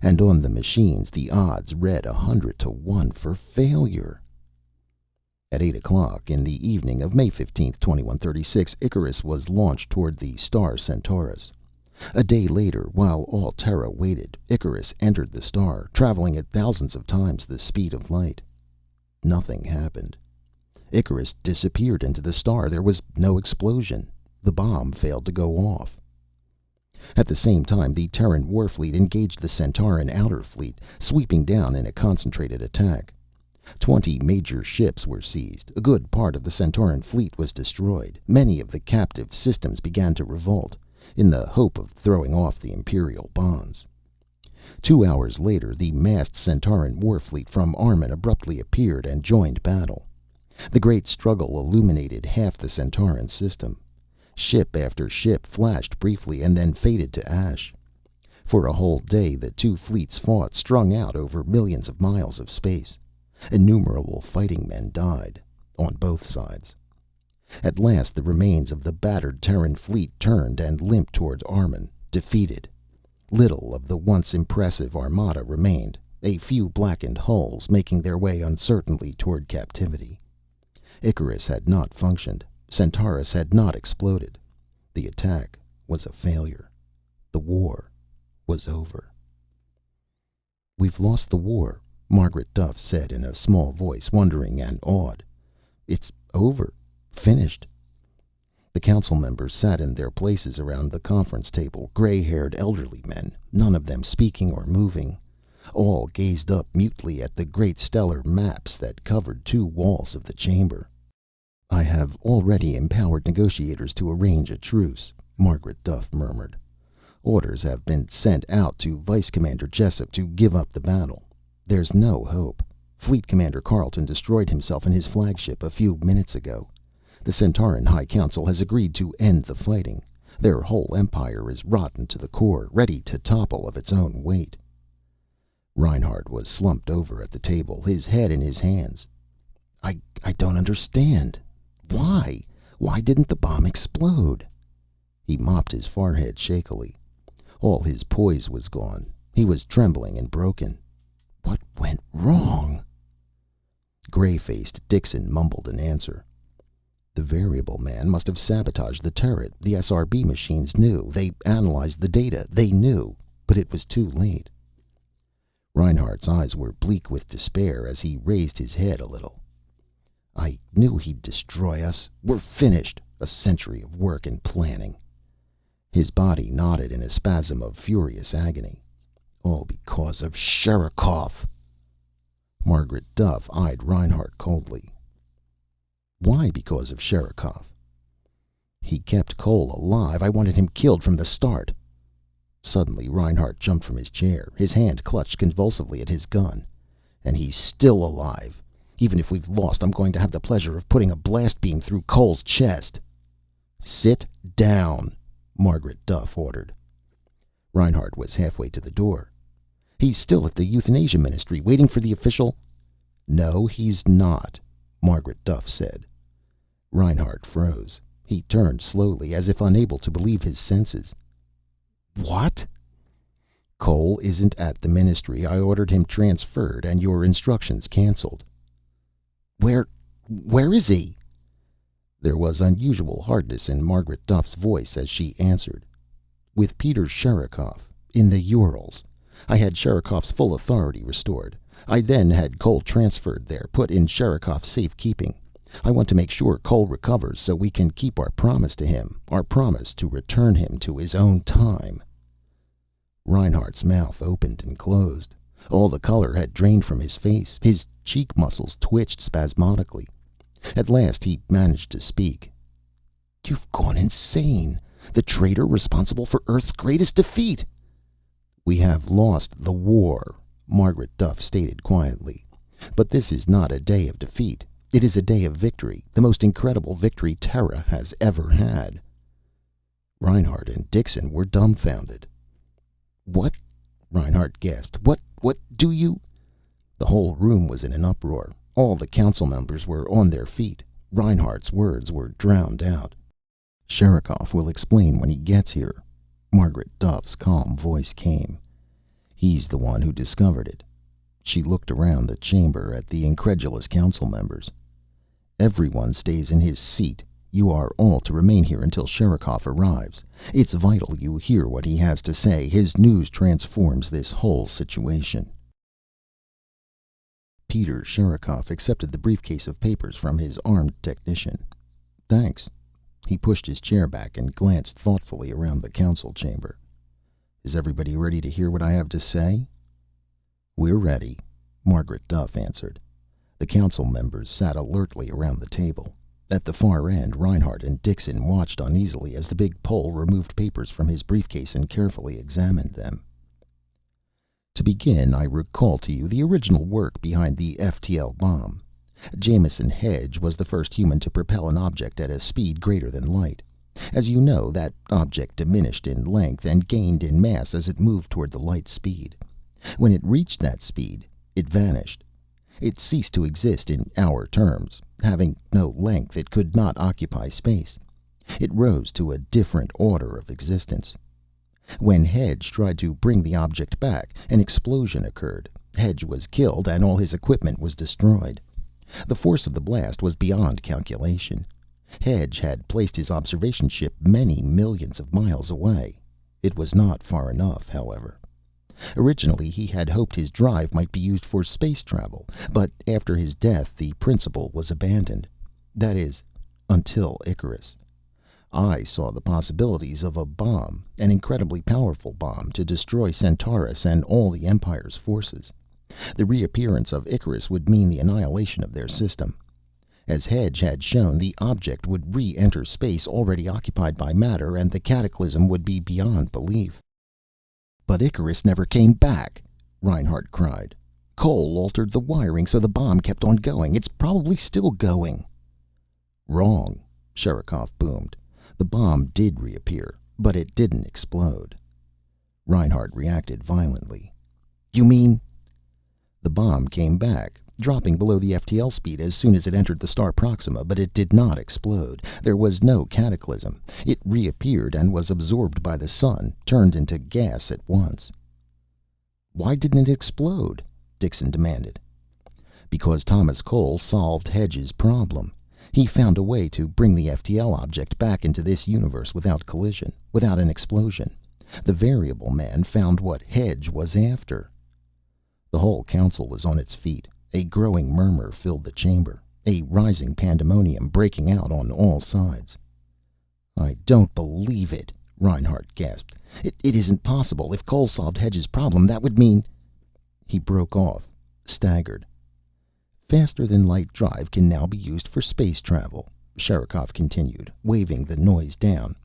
And on the machines the odds read 100-1 for failure. At 8 o'clock in the evening of May 15th, 2136, Icarus was launched toward the star Centaurus. A day later, while all Terra waited, Icarus entered the star, traveling at thousands of times the speed of light. Nothing happened. Icarus disappeared into the star. There was no explosion. The bomb failed to go off. At the same time, the Terran warfleet engaged the Centauran outer fleet, sweeping down in a concentrated attack. 20 major ships were seized. A good part of the Centauran fleet was destroyed. Many of the captive systems began to revolt, in the hope of throwing off the Imperial bonds. 2 hours later, the massed Centauran warfleet from Armun abruptly appeared and joined battle. The great struggle illuminated half the Centauran system. Ship after ship flashed briefly and then faded to ash. For a whole day the two fleets fought, strung out over millions of miles of space. Innumerable fighting men died, on both sides. At last the remains of the battered Terran fleet turned and limped towards Armun, defeated. Little of the once impressive armada remained, a few blackened hulls making their way uncertainly toward captivity. Icarus had not functioned. Centaurus had not exploded. The attack was a failure. The war was over. "We've lost the war," Margaret Duff said in a small voice, wondering and awed. "It's over. Finished." The council members sat in their places around the conference table, gray-haired elderly men, none of them speaking or moving. All gazed up mutely at the great stellar maps that covered 2 walls of the chamber. "I have already empowered negotiators to arrange a truce," Margaret Duff murmured. "Orders have been sent out to Vice Commander Jessup to give up the battle. There's no hope. Fleet Commander Carleton destroyed himself and his flagship a few minutes ago. The Centauran High Council has agreed to end the fighting. Their whole empire is rotten to the core, ready to topple of its own weight." Reinhardt was slumped over at the table, his head in his hands. I don't understand. Why? Why didn't the bomb explode?" He mopped his forehead shakily. All his poise was gone. He was trembling and broken. What went wrong? Gray-faced Dixon mumbled an answer. "The variable man must have sabotaged the turret. The SRB machines knew. They analyzed the data. They knew. But it was too late." Reinhardt's eyes were bleak with despair as he raised his head a little. "I knew he'd destroy us. We're finished. A century of work and planning." His body knotted in a spasm of furious agony. "All because of Sherikov." Margaret Duff eyed Reinhardt coldly. "Why because of Sherikov?" "He kept Cole alive. I wanted him killed from the start." Suddenly Reinhardt jumped from his chair. His hand clutched convulsively at his gun. "And he's still alive. Even if we've lost, I'm going to have the pleasure of putting a blast beam through Cole's chest." "Sit down," Margaret Duff ordered. Reinhardt was halfway to the door. "He's still at the Euthanasia Ministry, waiting for the official—" "No, he's not," Margaret Duff said. Reinhardt froze. He turned slowly, as if unable to believe his senses. "What?" "Cole isn't at the Ministry. I ordered him transferred and your instructions canceled." Where is he?" There was unusual hardness in Margaret Duff's voice as she answered. "With Peter Sherikov, in the Urals. I had Sherikov's full authority restored. I then had Cole transferred there, put in Sherikov's safekeeping. I want to make sure Cole recovers so we can keep our promise to him, our promise to return him to his own time." Reinhardt's mouth opened and closed. All the color had drained from his face. His cheek muscles twitched spasmodically. At last he managed to speak. "You've gone insane! The traitor responsible for Earth's greatest defeat!" "We have lost the war," Margaret Duff stated quietly. "But this is not a day of defeat. It is a day of victory, the most incredible victory Terra has ever had." Reinhardt and Dixon were dumbfounded. "What?" Reinhardt gasped. What do you—" The whole room was in an uproar. All the council members were on their feet. Reinhardt's words were drowned out. "Sherikov will explain when he gets here." Margaret Duff's calm voice came. "He's the one who discovered it." She looked around the chamber at the incredulous council members. "Everyone stays in his seat. You are all to remain here until Sherikov arrives. It's vital you hear what he has to say. His news transforms this whole situation." Peter Sherikov accepted the briefcase of papers from his armed technician. "Thanks." He pushed his chair back and glanced thoughtfully around the council chamber. Is everybody ready to hear what I have to say?" "We're ready," Margaret Duff answered. The council members sat alertly around the table. At the far end, Reinhardt and Dixon watched uneasily as the big Pole removed papers from his briefcase and carefully examined them. "To begin, I recall to you the original work behind the FTL bomb. Jameson Hedge was the first human to propel an object at a speed greater than light. As you know, that object diminished in length and gained in mass as it moved toward the light speed. When it reached that speed, it vanished. It ceased to exist in our terms. Having no length, it could not occupy space. It rose to a different order of existence. When Hedge tried to bring the object back, an explosion occurred. Hedge was killed and all his equipment was destroyed. The force of the blast was beyond calculation. Hedge had placed his observation ship many millions of miles away. It was not far enough, however. Originally, he had hoped his drive might be used for space travel, but after his death, the principle was abandoned. That is, until Icarus. I saw the possibilities of a bomb, an incredibly powerful bomb, to destroy Centaurus and all the Empire's forces. The reappearance of Icarus would mean the annihilation of their system. As Hedge had shown, the object would re-enter space already occupied by matter, and the cataclysm would be beyond belief. "But Icarus never came back!" Reinhardt cried. "Cole altered the wiring so the bomb kept on going. It's probably still going." "Wrong," Sherikov boomed. "The bomb did reappear, but it didn't explode." Reinhardt reacted violently. "You mean—" "The bomb came back, dropping below the FTL speed as soon as it entered the star Proxima, but it did not explode. There was no cataclysm. It reappeared and was absorbed by the sun, turned into gas at once." "Why didn't it explode?" Dixon demanded. "Because Thomas Cole solved Hedge's problem. He found a way to bring the FTL object back into this universe without collision, without an explosion. The variable man found what Hedge was after." The whole council was on its feet. A growing murmur filled the chamber, a rising pandemonium breaking out on all sides. "I don't believe it," Reinhardt gasped. It isn't possible. If Cole solved Hedge's problem, that would mean—" He broke off, staggered. "Faster than light drive can now be used for space travel," Sherikov continued, waving the noise down.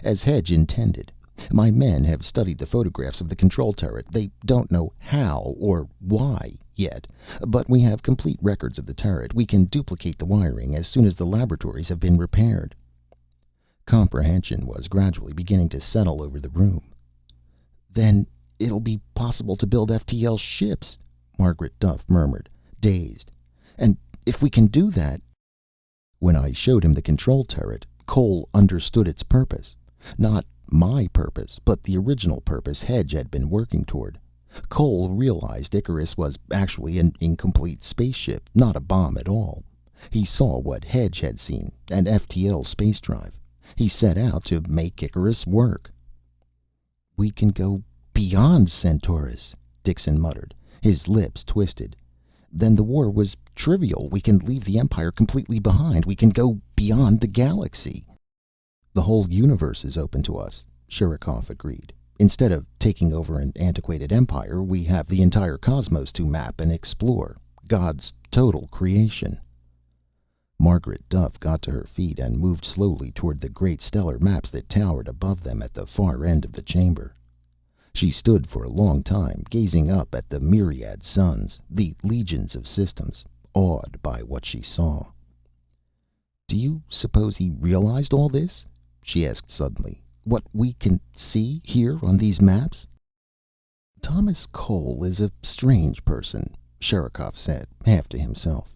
"As Hedge intended. My men have studied the photographs of the control turret. They don't know how or why yet, but we have complete records of the turret. We can duplicate the wiring as soon as the laboratories have been repaired." Comprehension was gradually beginning to settle over the room. "Then it'll be possible to build FTL ships," Margaret Duff murmured, dazed. "And if we can do that—" "When I showed him the control turret, Cole understood its purpose. Not my purpose, but the original purpose Hedge had been working toward. Cole realized Icarus was actually an incomplete spaceship, not a bomb at all. He saw what Hedge had seen, an FTL space drive. He set out to make Icarus work." "We can go beyond Centaurus," Dixon muttered, his lips twisted. "Then the war was trivial. We can leave the Empire completely behind. We can go beyond the galaxy." "The whole universe is open to us," Sherikov agreed. "Instead of taking over an antiquated empire, we have the entire cosmos to map and explore. God's total creation." Margaret Duff got to her feet and moved slowly toward the great stellar maps that towered above them at the far end of the chamber. She stood for a long time, gazing up at the myriad suns, the legions of systems, awed by what she saw. "Do you suppose he realized all this?" she asked suddenly. "What we can see here on these maps?" "Thomas Cole is a strange person," Sherikov said, half to himself.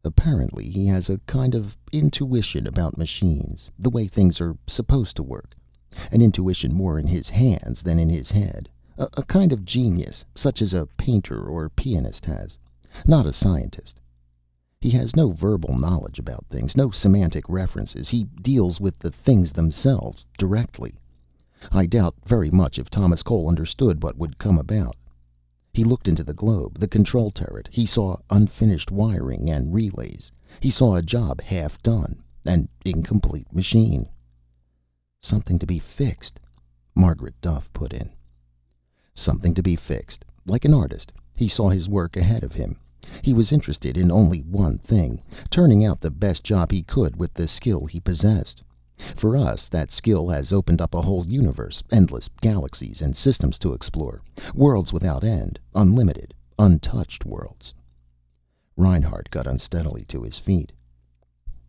"Apparently he has a kind of intuition about machines, the way things are supposed to work. An intuition more in his hands than in his head. A kind of genius, such as a painter or pianist has. Not a scientist. He has no verbal knowledge about things, no semantic references. He deals with the things themselves, directly. I doubt very much if Thomas Cole understood what would come about. He looked into the globe, the control turret. He saw unfinished wiring and relays. He saw a job half done, an incomplete machine." "Something to be fixed," Margaret Duff put in. Something to be fixed. Like an artist, he saw his work ahead of him. He was interested in only one thing, turning out the best job he could with the skill he possessed. For us, that skill has opened up a whole universe, endless galaxies and systems to explore, worlds without end, unlimited, untouched worlds. Reinhardt got unsteadily to his feet.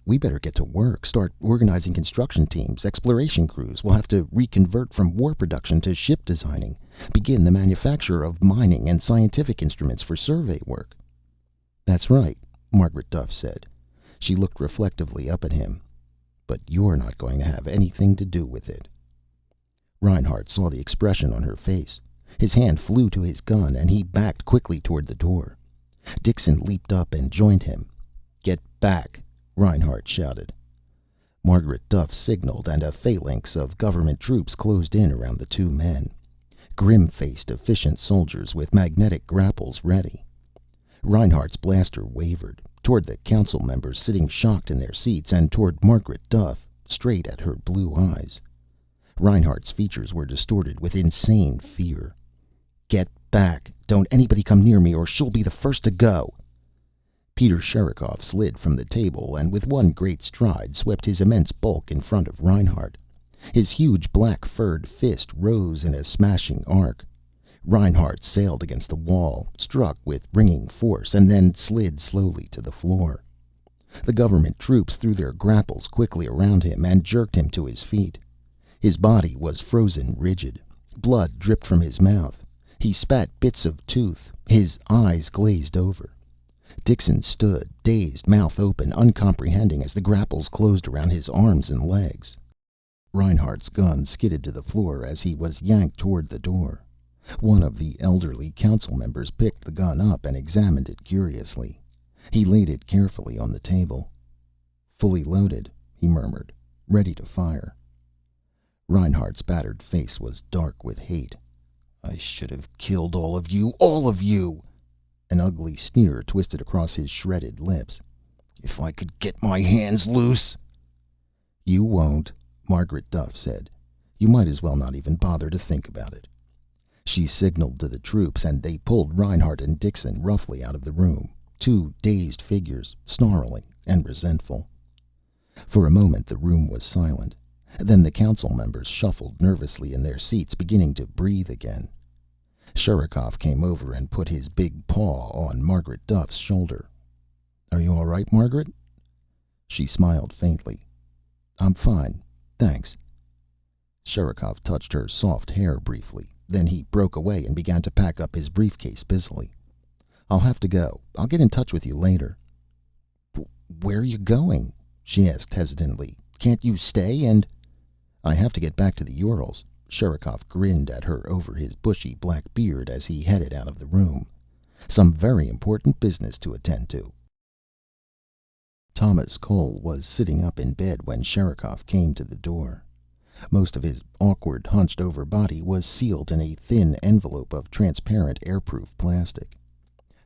We better get to work, start organizing construction teams, exploration crews. We'll have to reconvert from war production to ship designing, begin the manufacture of mining and scientific instruments for survey work. That's right, Margaret Duff said. She looked reflectively up at him. But you're not going to have anything to do with it. Reinhardt saw the expression on her face. His hand flew to his gun, and he backed quickly toward the door. Dixon leaped up and joined him. Get back, Reinhardt shouted. Margaret Duff signaled, and a phalanx of government troops closed in around the two men. Grim-faced, efficient soldiers with magnetic grapples ready. Reinhardt's blaster wavered, toward the council members sitting shocked in their seats, and toward Margaret Duff, straight at her blue eyes. Reinhardt's features were distorted with insane fear. Get back! Don't anybody come near me, or she'll be the first to go! Peter Sherikov slid from the table, and with one great stride swept his immense bulk in front of Reinhardt. His huge black furred fist rose in a smashing arc. Reinhardt sailed against the wall, struck with ringing force, and then slid slowly to the floor. The government troops threw their grapples quickly around him and jerked him to his feet. His body was frozen rigid. Blood dripped from his mouth. He spat bits of tooth. His eyes glazed over. Dixon stood, dazed, mouth open, uncomprehending as the grapples closed around his arms and legs. Reinhardt's gun skidded to the floor as he was yanked toward the door. One of the elderly council members picked the gun up and examined it curiously. He laid it carefully on the table. Fully loaded, he murmured, ready to fire. Reinhardt's battered face was dark with hate. I should have killed all of you, all of you! An ugly sneer twisted across his shredded lips. If I could get my hands loose! You won't, Margaret Duff said. You might as well not even bother to think about it. She signaled to the troops, and they pulled Reinhardt and Dixon roughly out of the room, two dazed figures, snarling and resentful. For a moment the room was silent. Then the council members shuffled nervously in their seats, beginning to breathe again. Sherikov came over and put his big paw on Margaret Duff's shoulder. Are you all right, Margaret? She smiled faintly. I'm fine, thanks. Sherikov touched her soft hair briefly. Then he broke away and began to pack up his briefcase busily. I'll have to go. I'll get in touch with you later. Where are you going? She asked hesitantly. Can't you stay and... I have to get back to the Urals. Sherikov grinned at her over his bushy black beard as he headed out of the room. Some very important business to attend to. Thomas Cole was sitting up in bed when Sherikov came to the door. Most of his awkward, hunched-over body was sealed in a thin envelope of transparent, airproof plastic.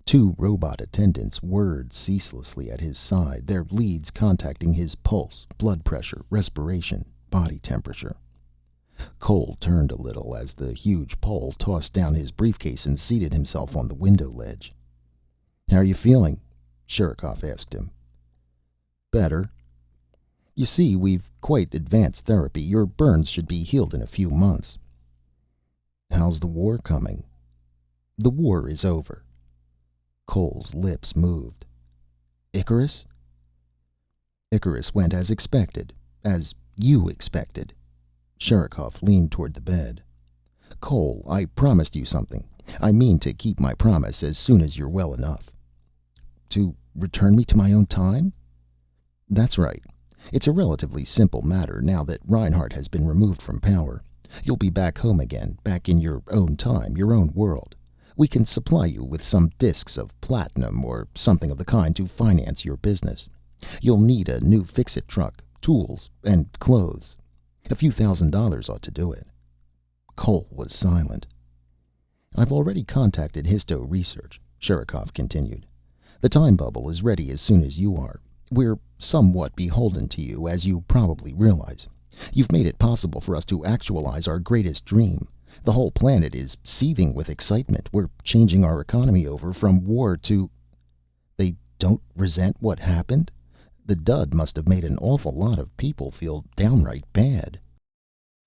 Two robot attendants whirred ceaselessly at his side, their leads contacting his pulse, blood pressure, respiration, body temperature. Cole turned a little as the huge Pole tossed down his briefcase and seated himself on the window ledge. How are you feeling? Sherikov asked him. Better. You see, we've quite advanced therapy. Your burns should be healed in a few months. How's the war coming? The war is over. Cole's lips moved. Icarus? Icarus went as expected. As you expected. Sherikov leaned toward the bed. Cole, I promised you something. I mean to keep my promise as soon as you're well enough. To return me to my own time? That's right. It's a relatively simple matter now that Reinhardt has been removed from power. You'll be back home again, back in your own time, your own world. We can supply you with some discs of platinum or something of the kind to finance your business. You'll need a new fix-it truck, tools, and clothes. A few $1,000s ought to do it. Cole was silent. I've already contacted Histo Research, Sherikov continued. The time bubble is ready as soon as you are. We're somewhat beholden to you, as you probably realize. You've made it possible for us to actualize our greatest dream, The whole planet is seething with excitement. We're changing our economy over from war to... They don't resent what happened? The dud must have made an awful lot of people feel downright bad.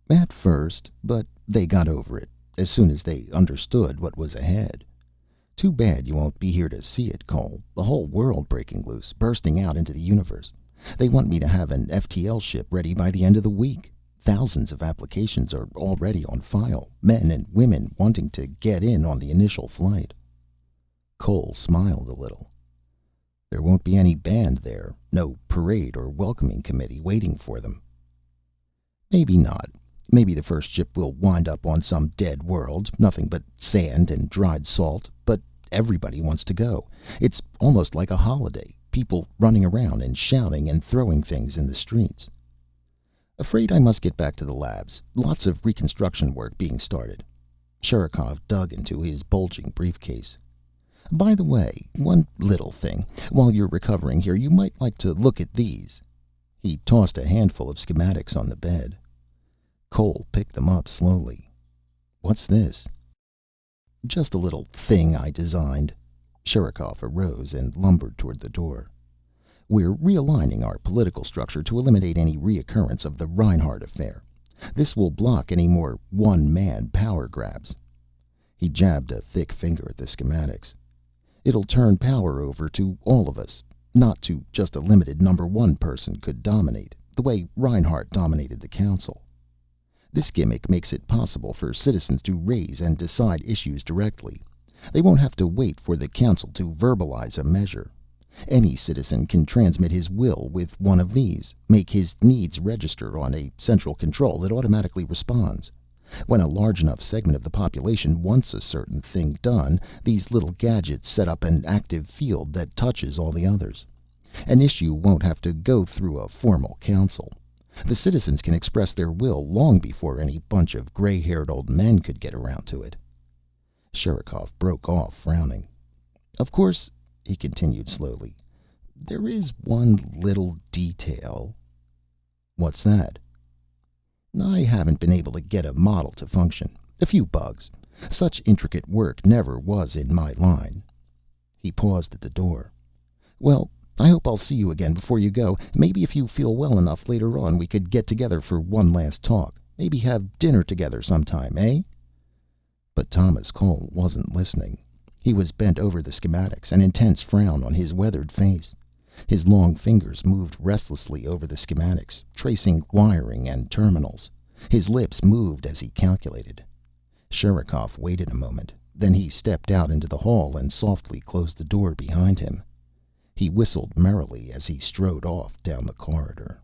At first, but they got over it as soon as they understood what was ahead. Too bad you won't be here to see it, Cole. The whole world breaking loose, bursting out into the universe. They want me to have an FTL ship ready by the end of the week. Thousands of applications are already on file, men and women wanting to get in on the initial flight. Cole smiled a little. There won't be any band there, no parade or welcoming committee waiting for them. Maybe not. Maybe the first ship will wind up on some dead world, nothing but sand and dried salt, but everybody wants to go. It's almost like a holiday, people running around and shouting and throwing things in the streets. Afraid I must get back to the labs. Lots of reconstruction work being started. Sherikov dug into his bulging briefcase. By the way, one little thing. While you're recovering here, you might like to look at these. He tossed a handful of schematics on the bed. Cole picked them up slowly. What's this? Just a little thing I designed. Sherikov arose and lumbered toward the door. We're realigning our political structure to eliminate any reoccurrence of the Reinhardt affair. This will block any more one-man power grabs. He jabbed a thick finger at the schematics. It'll turn power over to all of us, not to just a limited number one person could dominate, the way Reinhardt dominated the council. This gimmick makes it possible for citizens to raise and decide issues directly. They won't have to wait for the council to verbalize a measure. Any citizen can transmit his will with one of these, make his needs register on a central control that automatically responds. When a large enough segment of the population wants a certain thing done, these little gadgets set up an active field that touches all the others. An issue won't have to go through a formal council. The citizens can express their will long before any bunch of gray-haired old men could get around to it. Sherikov broke off, frowning. Of course, he continued slowly, there is one little detail. What's that? I haven't been able to get a model to function. A few bugs. Such intricate work never was in my line. He paused at the door. Well, I hope I'll see you again before you go. Maybe if you feel well enough later on, we could get together for one last talk. Maybe have dinner together sometime, eh? But Thomas Cole wasn't listening. He was bent over the schematics, an intense frown on his weathered face. His long fingers moved restlessly over the schematics, tracing wiring and terminals. His lips moved as he calculated. Sherikov waited a moment. Then he stepped out into the hall and softly closed the door behind him. He whistled merrily as he strode off down the corridor.